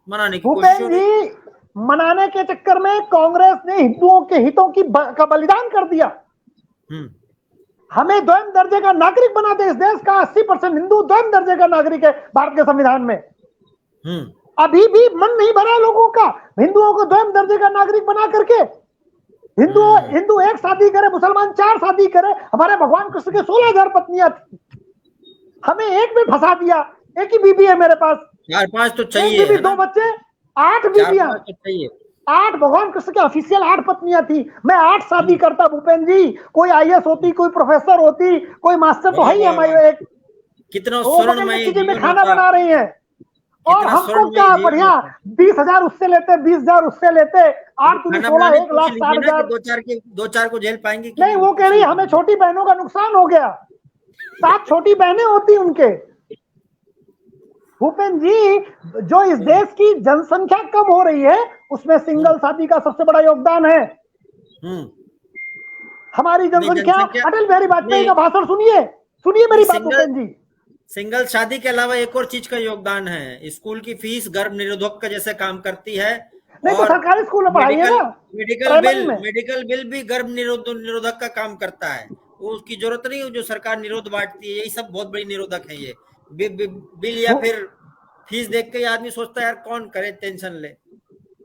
मनाने की कोशिश। मनाने के चक्कर में कांग्रेस ने हिंदुओं के हितों का बलिदान कर दिया। हमें द्वैम दर्जे का नागरिक बना दे। इस देश का 80% हिंदू द्वैम दर्जे का नागरिक है भारत के संविधान में। अभी भी मन नहीं भरा लोगों का हिंदुओं को द्वैम दर्जे का नागरिक बना करके। हिंदू एक शादी करे, मुसलमान 4 शादी करे। हमारे भगवान कृष्ण के 16,000 पत्नियां थी, हमें एक में फंसा दिया। एक ही बीबी है मेरे पास, 4-5 तो चाहिए, 2 बच्चे, 8 बीबियां, 8 भगवान कृष्ण के ऑफिशियल 8 पत्नियां थी। मैं 8 शादी करता भूपेन जी। कोई IAS होती, कोई प्रोफेसर होती, कोई मास्टर तो है ही हमारे। कितना स्वर्णमय में खाना बना रही है, और हमको क्या बढ़िया 20,000 उससे लेते, 20,000 उससे लेते, 8 16 1,60,000। 2-4 को झेल पाएंगे नहीं? वो कह रही हमें छोटी बहनों का नुकसान हो गया। 7 छोटी बहनें होती उनके। भूपेन जी, जो इस देश की जनसंख्या कम हो रही है उसमें सिंगल शादी का सबसे बड़ा योगदान है। हमारी जनसंख्या, अटल बिहारी वाजपेयी का भाषण सुनिए मेरी बात भूपेन जी। सिंगल शादी के अलावा एक और चीज का योगदान है, स्कूल की फीस गर्भ निरोधक का जैसे काम करती है। नहीं तो सरकारी स्कूल में पढ़ाइए ना। मेडिकल बिल भी गर्भ निरोधक का काम करता है। वो उसकी जरूरत नहीं, जो सरकार निरोध बांटती है, यही सब बहुत बड़ी निरोधक है। ये बिल या फिर फीस देख के आदमी सोचता है यार कौन करे, टेंशन ले।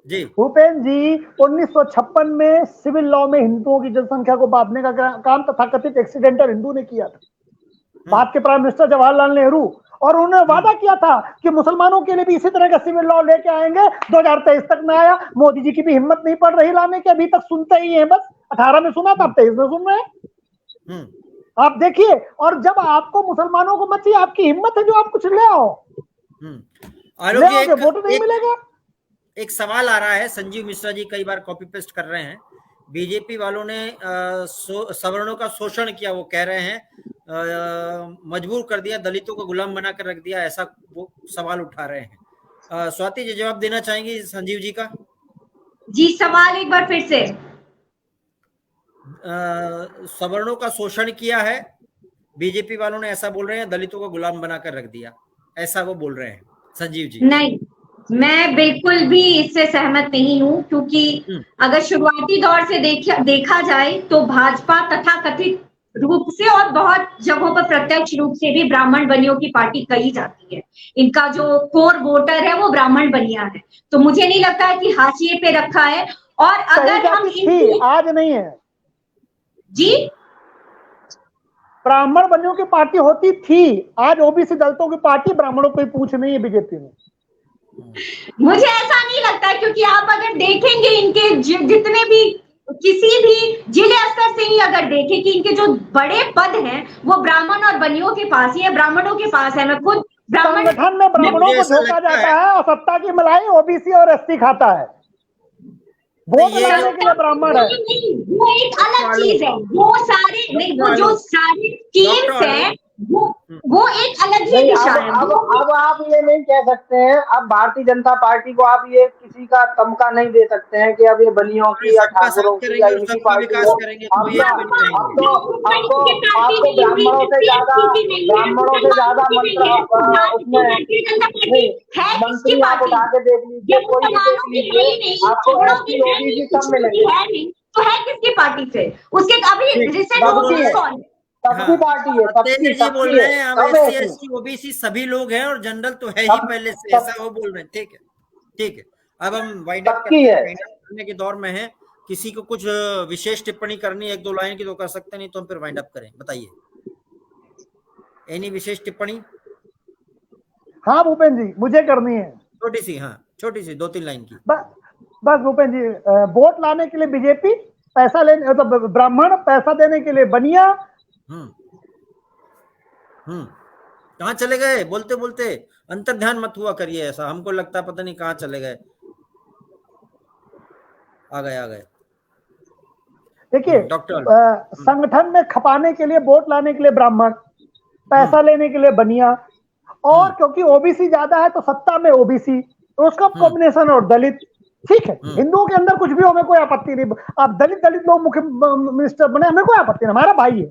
जी भूपेन जी, 1956 में सिविल लॉ में हिंदुओं की जनसंख्या को बांटने का काम तथाकथित एक्सीडेंटल हिंदू ने किया था, भारत के प्राइम मिनिस्टर जवाहरलाल नेहरू। और उन्होंने वादा किया था कि मुसलमानों के लिए भी इसी तरह का सिविल लॉ लेके आएंगे। 2023 तक में आया। मोदी जी की भी हिम्मत नहीं पड़ रही लाने की, अभी तक सुनते ही हैं बस। 18 में सुना था, अब 23 में सुन रहे हैं। आप देखिए, और जब आपको मुसलमानों को मत चाहिए, आपकी हिम्मत है जो आप कुछ ले आओ, वोट नहीं मिलेगा। एक सवाल आ रहा है, संजीव मिश्रा जी कई बार कॉपी पेस्ट कर रहे हैं, बीजेपी वालों ने सवर्णों का शोषण किया, वो कह रहे हैं मजबूर कर दिया, दलितों को गुलाम बनाकर रख दिया, ऐसा वो सवाल उठा रहे हैं। स्वाति जी जवाब देना चाहेंगी संजीव जी का? जी, सवाल एक बार फिर से। सवर्णों का शोषण किया है बीजेपी वालों ने ऐसा बोल रहे हैं दलितों को गुलाम बनाकर रख दिया, ऐसा वो बोल रहे हैं संजीव जी। नहीं, मैं बिल्कुल भी इससे सहमत नहीं हूं, क्योंकि अगर शुरुआती दौर से देखा जाए तो भाजपा तथा कथित रूप से और बहुत जगहों पर प्रत्यक्ष रूप से भी ब्राह्मण बनियों की पार्टी कही जाती है। इनका जो कोर वोटर है वो ब्राह्मण बनिया है, तो मुझे नहीं लगता है कि हाशिए पे रखा है। और अगर हम आज नहीं है जी, ब्राह्मण बनियों की पार्टी होती थी, आज ओबीसी दलितों की पार्टी, ब्राह्मणों को पूछ नहीं है बीजेपी में। मुझे ऐसा नहीं लगता, क्योंकि आप अगर देखेंगे इनके जितने भी किसी भी जिले स्तर से ही अगर देखें कि इनके जो बड़े पद हैं वो ब्राह्मण और बनियों के पास ही है, ब्राह्मणों के पास है। मैं खुद संगठन में ब्राह्मणों को झोंका जाता है और सत्ता की मलाई ओबीसी और एसटी खाता है। वोट लाने के लिए ब्राह्मण है, वो एक अलग चीज है। वो सारे नहीं, वो जो सारी स्कीम्स है वो एक अलग ही दिशा है। अब आप ये नहीं कह सकते हैं, अब भारतीय जनता पार्टी को आप ये किसी का तमका नहीं दे सकते हैं कि अब ये बनियों की या ठाकुरों की या इनकी पार्टी को। आपको ब्राह्मणों से ज्यादा मंत्र उसमें मंत्री आप उठा के देख लीजिए, कोई भी देख लीजिए, आपको एसटी ओबीसी सब मिलेंगे। तो है किसकी पार्टी से? उसके अभी रिसेंट कौन सबकी पार्टी है, सबकी बोल रहे हैं हम एससी एसटी ओबीसी सभी लोग हैं और जनरल तो है ही पहले से, ऐसा वो बोल रहे हैं। ठीक है, ठीक है। अब हम वाइंड अप करने के दौर में हैं। किसी को कुछ विशेष टिप्पणी करनी, एक दो लाइन की तो कर सकते, नहीं तो हम फिर वाइंड अप करें। बताइए, एनी विशेष टिप्पणी? हाँ भूपेंद्र जी, मुझे करनी है छोटी सी, हाँ छोटी सी 2-3 लाइन की। बस भूपेंद्र जी, वोट लाने के लिए बीजेपी, पैसा लेने तो ब्राह्मण, पैसा देने के लिए बनिया। कहाँ चले गए? बोलते बोलते अंतर ध्यान मत हुआ करिए ऐसा, हमको लगता पता नहीं कहाँ चले गए। आ गए। देखिए, संगठन में खपाने के लिए, वोट लाने के लिए ब्राह्मण, पैसा लेने के लिए बनिया, और क्योंकि ओबीसी ज्यादा है तो सत्ता में ओबीसी, तो उसका कॉम्बिनेशन और दलित। ठीक है, हिंदुओं के अंदर कुछ भी हो, हमें कोई आपत्ति नहीं। आप दलित लोग मुख्य मिनिस्टर बने, हमें कोई आपत्ति नहीं, हमारा भाई है।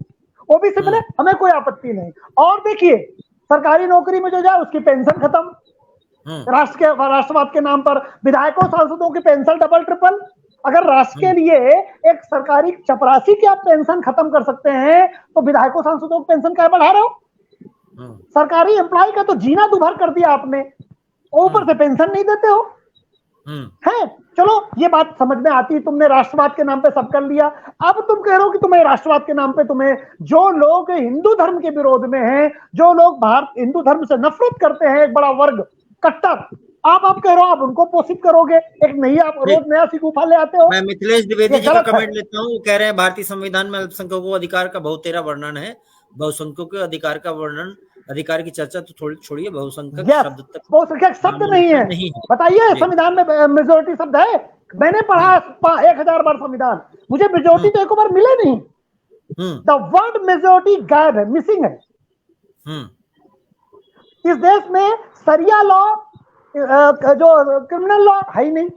ओबीसी बने, हमें कोई आपत्ति नहीं। और देखिए, सरकारी नौकरी में जो जाए उसकी पेंशन खत्म, राष्ट्रवाद के नाम पर विधायकों सांसदों की पेंशन डबल ट्रिपल। अगर राष्ट्र के लिए एक सरकारी चपरासी की आप पेंशन खत्म कर सकते हैं, तो विधायकों सांसदों की पेंशन क्या बढ़ा रहे हो? सरकारी एम्प्लॉय का तो जीना दुभर कर दिया आपने, ऊपर से पेंशन नहीं देते हो। है, चलो ये बात समझ में आती, तुमने राष्ट्रवाद के नाम पे सब कर लिया। अब तुम कह रहे हो कि तुम्हें राष्ट्रवाद के नाम पे, तुम्हें जो लोग हिंदू धर्म के विरोध में हैं, जो लोग भारत हिंदू धर्म से नफरत करते हैं, एक बड़ा वर्ग कट्टर, आप कह रहे हो आप उनको पोषित करोगे, एक नई आप रोज नया सी गुफा ले आते हो। मैं मिथिलेश द्विवेदी जी का कमेंट लेता हूँ। वो कह रहे हैं भारतीय संविधान में अल्पसंख्यकों अधिकार का बहुतेरा वर्णन है, बहुसंख्यकों के अधिकार का वर्णन, अधिकार की चर्चा तो थोड़ी छोड़िए, बहुसंख्यक शब्द तक, बहुसंख्यक शब्द नहीं है। बताइए, संविधान में मेजोरिटी शब्द है? मैंने पढ़ा 1000 बार संविधान, मुझे मेजोरिटी तो एक बार मिले नहीं। द वर्ड मेजोरिटी गायब है, मिसिंग है। इस देश में सरिया लॉ, जो क्रिमिनल लॉ है ही नहीं,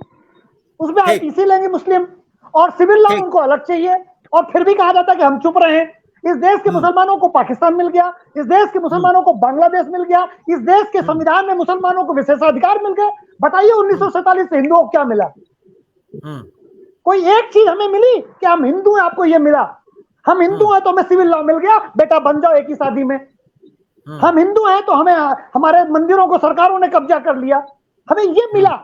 उसमें आईपीसी लेंगे मुस्लिम, और सिविल लॉ उनको अलग चाहिए, और फिर भी कहा जाता है कि हम चुप रहे हैं। इस देश के मुसलमानों को पाकिस्तान मिल गया, इस देश के मुसलमानों को बांग्लादेश मिल गया, इस देश के संविधान में मुसलमानों को विशेषाधिकार मिल गए। बताइए 1947 से हिंदुओं को क्या मिला? कोई एक चीज हमें मिली कि हम हिंदू हैं, आपको ये मिला? हम हिंदू हैं तो हमें सिविल लॉ मिल गया, बेटा बन जाओ एक ही शादी में। हम हिंदू हैं तो हमें हमारे मंदिरों को सरकारों ने कब्जा कर लिया, हमें ये मिला।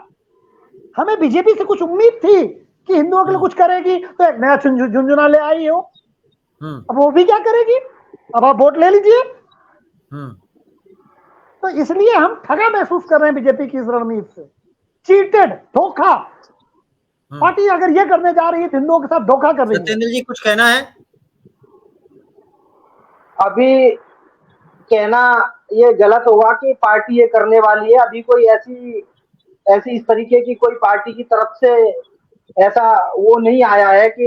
हमें बीजेपी से कुछ उम्मीद थी कि हिंदुओं के लिए कुछ करेगी, तो एक नया झुंझुना ले आई हो। अब वो भी क्या करेगी? अब आप वोट ले लीजिए। तो इसलिए हम ठगा महसूस कर रहे हैं बीजेपी की इस रणनीति से। चीटेड, धोखा। पार्टी अगर ये करने जा रही है तो हिंदुओं के साथ धोखा कर रही है। सत्येंद्र जी कुछ कहना है? अभी कहना ये गलत होगा कि पार्टी ये करने वाली है। अभी कोई ऐसी इस तरीके की कोई पार्टी की तरफ से ऐसा वो नहीं आया है कि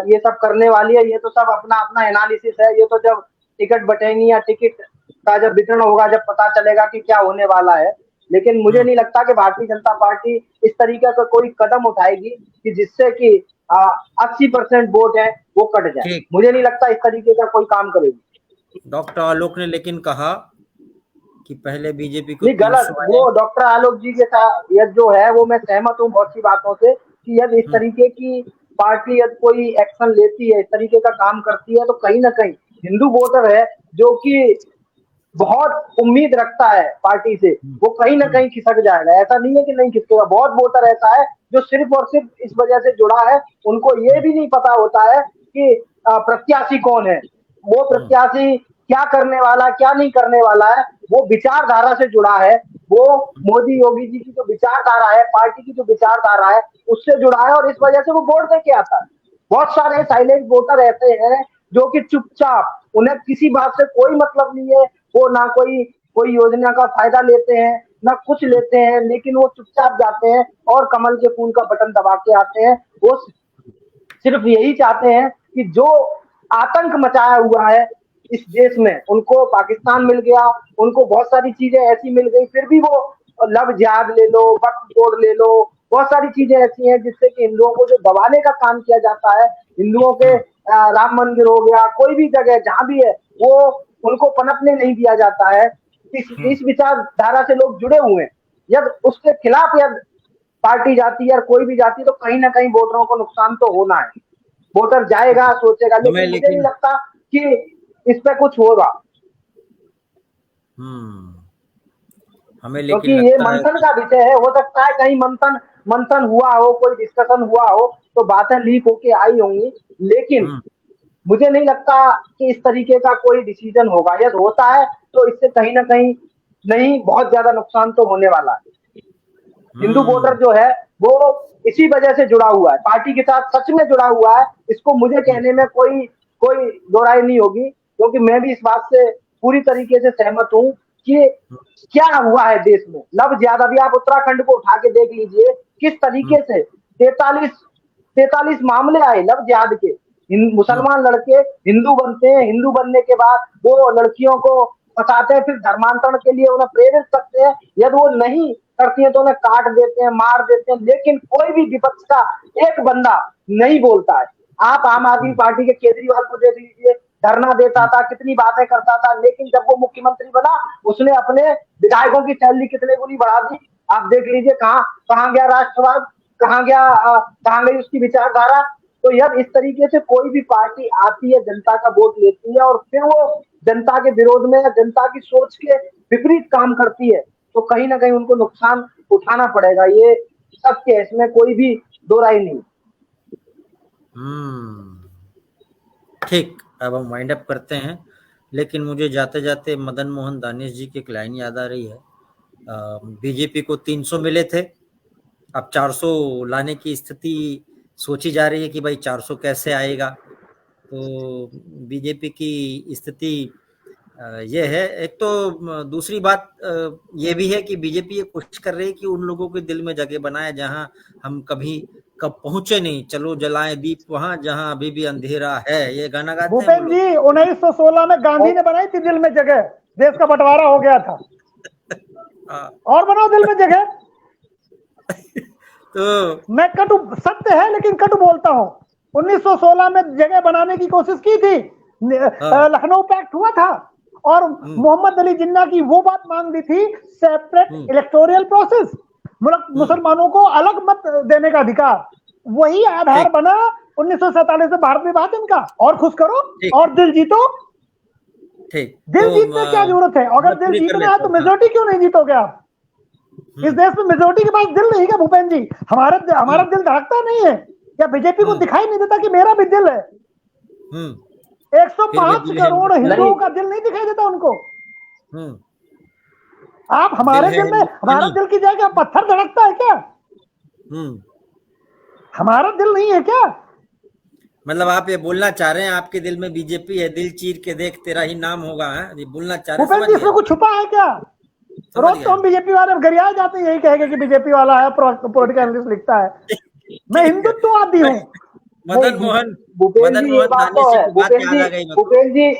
ये सब करने वाली है। ये तो सब अपना अपना एनालिसिस है। ये तो जब टिकट बटेंगी या टिकट का जब वितरण होगा, जब पता चलेगा कि क्या होने वाला है। लेकिन मुझे नहीं लगता कि भारतीय जनता पार्टी इस तरीके का कोई कदम उठाएगी कि जिससे कि 80% वोट है वो कट जाए। मुझे नहीं लगता इस तरीके का कोई काम करेगी। डॉक्टर आलोक ने लेकिन कहा कि पहले बीजेपी को नहीं, गलत, 300 आए। वो डॉक्टर आलोक जी के साथ यदि जो है वो मैं सहमत हूँ बहुत सी बातों से कि यदि इस तरीके की पार्टी यदि कोई एक्शन लेती है, इस तरीके का काम करती है, तो कहीं ना कहीं हिंदू वोटर है जो कि बहुत उम्मीद रखता है पार्टी से, वो कहीं ना कहीं खिसक जाएगा। ऐसा नहीं है कि नहीं खिसकेगा, बहुत वोटर ऐसा है जो सिर्फ और सिर्फ इस वजह से जुड़ा है, उनको ये भी नहीं पता होता है कि प्रत्याशी कौन है, वो प्रत्याशी क्या करने वाला क्या नहीं करने वाला है, वो विचारधारा से जुड़ा है, वो मोदी योगी जी की जो विचारधारा है, पार्टी की जो विचारधारा है उससे जुड़ा है, और इस वजह से वो वोट दे के आता है। बहुत सारे साइलेंट वोटर ऐसे हैं जो कि चुपचाप, उन्हें किसी बात से कोई मतलब नहीं है, वो ना कोई योजना का फायदा लेते हैं ना कुछ लेते हैं, लेकिन वो चुपचाप जाते हैं और कमल के फूल का बटन दबा के आते हैं। वो सिर्फ यही चाहते हैं कि जो आतंक मचाया हुआ है इस देश में, उनको पाकिस्तान मिल गया, उनको बहुत सारी चीजें ऐसी मिल गई, फिर भी वो लव जिहाद ले लो, वक्फ बोर्ड ले लो, बहुत सारी चीजें ऐसी हैं जिससे कि हिंदुओं को जो दबाने का काम किया जाता है, हिंदुओं के राम मंदिर हो गया, कोई भी जगह जहां भी है, वो उनको पनपने नहीं दिया जाता है। इस विचारधारा से लोग जुड़े हुए हैं, यदि उसके खिलाफ यदि पार्टी जाती है या कोई भी जाती है, तो कहीं ना कहीं वोटरों को नुकसान तो होना है। वोटर जाएगा, सोचेगा, लेकिन मुझे नहीं लगता कि इस पे कुछ होगा। हमें क्योंकि ये मंथन का विषय है, हो सकता है कहीं मंथन हुआ हो, कोई डिस्कशन हुआ हो, तो बातें लीक होके आई होंगी, लेकिन मुझे नहीं लगता कि इस तरीके का कोई डिसीजन होगा। यदि होता है तो इससे कहीं ना कहीं नहीं, बहुत ज्यादा नुकसान तो होने वाला है। हिंदू वोटर जो है वो इसी वजह से जुड़ा हुआ है, पार्टी के साथ सच में जुड़ा हुआ है, इसको मुझे कहने में कोई दो राय नहीं होगी, क्योंकि मैं भी इस बात से पूरी तरीके से सहमत हूँ कि क्या हुआ है देश में। लव जिहाद, अभी आप उत्तराखंड को उठा के देख लीजिए, किस तरीके से 43 मामले आए लव जिहाद के। मुसलमान लड़के हिंदू बनते हैं, हिंदू बनने के बाद वो लड़कियों को फंसाते हैं, फिर धर्मांतरण के लिए उन्हें प्रेरित करते हैं, यदि वो नहीं करती है तो उन्हें काट देते हैं, मार देते हैं, लेकिन कोई भी विपक्ष का एक बंदा नहीं बोलता है। आप आम आदमी पार्टी के केजरीवाल को देख लीजिए, धरना देता था, कितनी बातें करता था, लेकिन जब वो मुख्यमंत्री बना, उसने अपने विधायकों की सैलरी कितने गुनी बढ़ा दी। आप देख लीजिए कहाँ गया राष्ट्रवाद, कहाँ गई उसकी विचारधारा। तो यदि इस तरीके से कोई भी पार्टी आती है, जनता का वोट लेती है और फिर वो जनता के विरोध में या जनता की सोच के विपरीत काम करती है, तो कहीं ना कहीं उनको नुकसान उठाना पड़ेगा। ये सत्य है, इसमें कोई भी दो राय नहीं। ठीक, अब हम वाइंड अप करते हैं, लेकिन मुझे जाते जाते मदन मोहन दानिश जी की एक लाइन याद आ रही है। बीजेपी को 300 मिले थे, अब 400 लाने की स्थिति सोची जा रही है कि भाई 400 कैसे आएगा। तो बीजेपी की स्थिति ये है। एक तो दूसरी बात ये भी है कि बीजेपी ये कोशिश कर रही है कि उन लोगों के दिल में जगह बनाए जहां हम कभी कब पहुंचे नहीं, चलो जलाएं दीप वहां जहां अभी भी अंधेरा है, ये गाना गाते हैं भूपेन जी। 1916 में गांधी ने बनाई थी दिल में जगह, देश का बंटवारा हो गया था, और बनाओ दिल में जगह। तो मैं कटु, सत्य है लेकिन कटु बोलता हूं। 1916 में जगह बनाने की कोशिश की थी, लखनऊ पैक्ट हुआ था, और मोहम्मद अली जिन्ना की वो बात मांग दी थी, सेपरेट इलेक्टोरल प्रोसेस, मुसलमानों को अलग मत देने का अधिकार। वही आधार बना 1947 में भारत विभाजन का। और खुश करो और दिल जीतो। दिल जीतने क्या जरूरत है? अगर दिल जीतना है तो मेजोरिटी क्यों नहीं जीतोगे आप? इस देश में मेजोरिटी के पास दिल नहीं है भूपेन जी? हमारा दिल धड़कता नहीं है या बीजेपी को दिखाई नहीं देता कि मेरा भी दिल है? 105 करोड़ हिंदुओं का दिल नहीं दिखाई देता उनको? आप हमारे दिल में, हमारा दिल की जगह पत्थर धड़कता है क्या? हमारा दिल नहीं है क्या? मतलब आप ये बोलना चाह रहे हैं आपके दिल में बीजेपी है, दिल चीर के देख तेरा ही नाम होगा, है ये बोलना चाह रहे हैं? इसमें कुछ छुपा है क्या? रोज तो हम बीजेपी वाले गरियाए जाते हैं, यही कहेंगे कि बीजेपी वाला है, पॉलिटिकल एनालिस्ट लिखता है। मैं हिंदुत्ववादी हूँ। भूपेन जी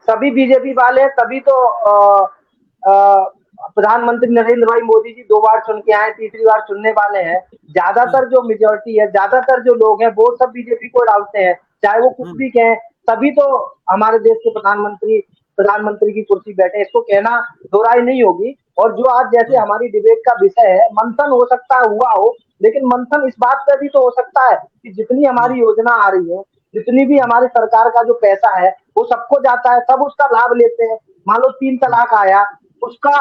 सभी बीजेपी वाले, तभी तो प्रधानमंत्री नरेंद्र भाई मोदी जी 2 बार चुन के आए, तीसरी बार चुनने वाले हैं। ज्यादातर जो मेजोरिटी है, ज्यादातर जो लोग हैं, वो सब बीजेपी को डालते हैं, चाहे वो कुछ भी कहें, तभी तो हमारे देश के प्रधानमंत्री की कुर्सी बैठे, इसको कहना दोहराई नहीं होगी। और जो आज जैसे हमारी डिबेट का विषय है, मंथन हो सकता है हुआ हो, लेकिन मंथन इस बात पे भी तो हो सकता है कि जितनी हमारी योजना आ रही है, जितनी भी हमारी सरकार का जो पैसा है वो सबको जाता है, सब उसका लाभ लेते हैं। मान लो 3 तलाक आया, उसका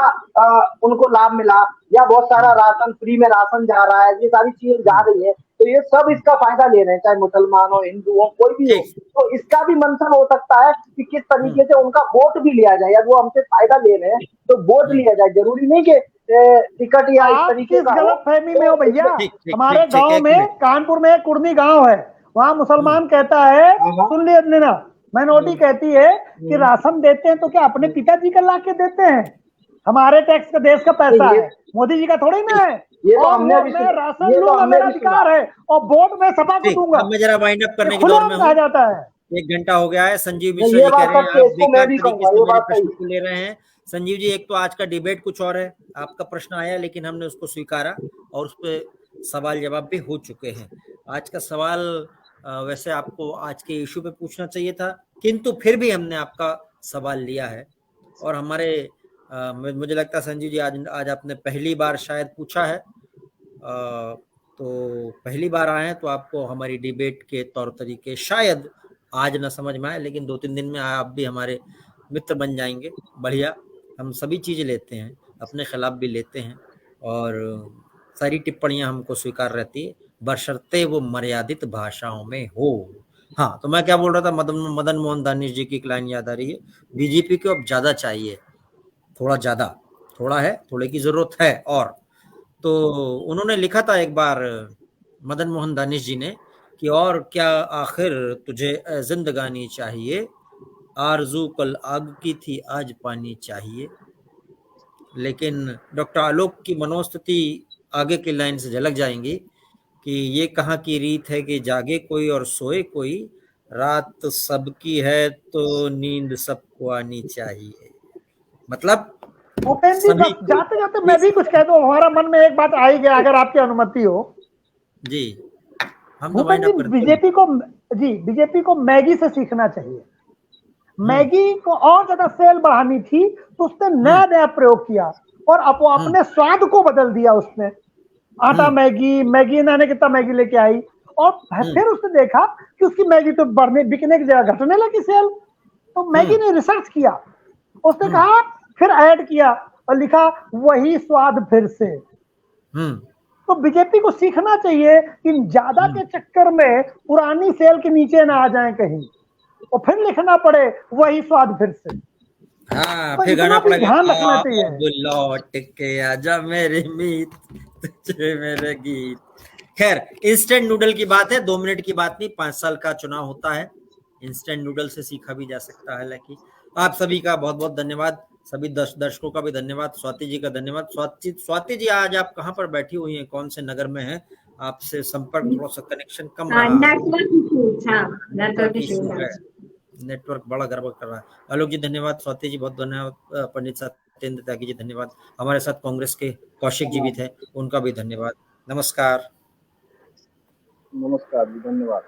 उनको लाभ मिला, या बहुत सारा राशन फ्री में राशन जा रहा है, ये सारी चीजें जा रही है, तो ये सब इसका फायदा ले रहे हैं, चाहे मुसलमान हो, हिंदू हो, कोई भी हो। तो इसका भी मंथन हो सकता है कि किस तरीके से उनका वोट भी लिया जाए, या वो हमसे फायदा ले रहे हैं तो वोट लिया जाए। जरूरी नहीं कि टिकट या इस तरीके का गलत फहमी में हो भैया। हमारे गांव में, कानपुर में एक कुर्मी गांव है, वहाँ मुसलमान कहता है, सुन लेना, माइनॉरिटी कहती है कि राशन देते हैं तो क्या अपने पिताजी का ला के देते हैं? हमारे टैक्स का, देश का पैसा है, मोदी जी का थोड़ी ना है। ये तो हमने भी मैं राशन लूंगा, मेरा अधिकार है, और वोट में सपा को दूंगा। मैं जरा वाइंड अप करने के दौर में हूं, जाता है। 1 घंटा हो गया है। संजीव मिश्रा जी कह रहे हैं आप बेकार तरीके से मेरे प्रश्न को ले रहे हैं। संजीव जी, एक तो आज का डिबेट कुछ और है, आपका प्रश्न आया लेकिन हमने उसको स्वीकारा और उस पर सवाल जवाब भी हो चुके हैं। आज का सवाल वैसे आपको आज के इशू पे पूछना चाहिए था, किंतु फिर भी हमने आपका सवाल लिया है। और हमारे मुझे लगता है संजीव जी आज आपने पहली बार शायद पूछा है, तो पहली बार आए हैं तो आपको हमारी डिबेट के तौर तरीके शायद आज ना समझ में आए, लेकिन 2-3 दिन में आप भी हमारे मित्र बन जाएंगे। बढ़िया, हम सभी चीज़ें लेते हैं, अपने खिलाफ भी लेते हैं, और सारी टिप्पणियां हमको स्वीकार रहती है, बशर्ते वो मर्यादित भाषाओं में हो। हाँ, तो मैं क्या बोल रहा था, मदन मोहन दानिश जी की एक लाइन याद आ रही है, बीजेपी को अब ज़्यादा चाहिए, थोड़ा ज़्यादा, थोड़ा है, थोड़े की ज़रूरत है। और तो उन्होंने लिखा था एक बार मदन मोहन दानिश जी ने कि और क्या आखिर तुझे जिंदगानी चाहिए, आरजू कल आग की थी आज पानी चाहिए। लेकिन डॉक्टर आलोक की मनोस्थिति आगे की लाइन से झलक जाएंगी कि ये कहाँ की रीत है कि जागे कोई और सोए कोई, रात सबकी है तो नींद सबको आनी चाहिए। मतलब उपेंद्र जी, बस जाते जाते मैं भी कुछ कह दूं, हमारा मन में एक बात आई गया, अगर आपकी अनुमति हो जी। हम बीजेपी को मैगी से सीखना चाहिए। मैगी को और ज्यादा सेल बढ़ानी थी तो उसने नया नया प्रयोग किया और अपने स्वाद को बदल दिया। उसने आटा मैगी नाने कितना मैगी लेके आई, और फिर उसने देखा कि उसकी मैगी तो बिकने की जगह घटने लगी सेल। तो मैगी ने रिसर्च किया, उसने कहा, फिर ऐड किया और लिखा वही स्वाद फिर से। तो बीजेपी को सीखना चाहिए कि ज्यादा के चक्कर में पुरानी सेल के नीचे ना आ जाए कहीं, और फिर लिखना पड़े वही स्वाद फिर से। हाँ, तो फिर गाना पड़ेगा, ध्यान रखना चाहिए। अब लौट के आजा मेरे मीत तुझे मेरे गीत। खैर, इंस्टेंट नूडल की बात है, 2 मिनट की बात नहीं, 5 साल का चुनाव होता है, इंस्टेंट नूडल से सीखा भी जा सकता है। हालांकि आप सभी का बहुत बहुत धन्यवाद, सभी दर्शकों का भी धन्यवाद, स्वाति जी का धन्यवाद। स्वाति जी, आज आप कहाँ पर बैठी हुई हैं, कौन से नगर में हैं? आपसे संपर्क थोड़ा सा कनेक्शन कम रहा है, नेटवर्क बड़ा गड़बड़ कर रहा है। आलोक जी धन्यवाद, स्वाति जी बहुत धन्यवाद, पंडित सत्येंद्र त्यागी जी धन्यवाद, हमारे साथ कांग्रेस के कौशिक जी भी थे, उनका भी धन्यवाद। नमस्कार। नमस्कार जी, धन्यवाद।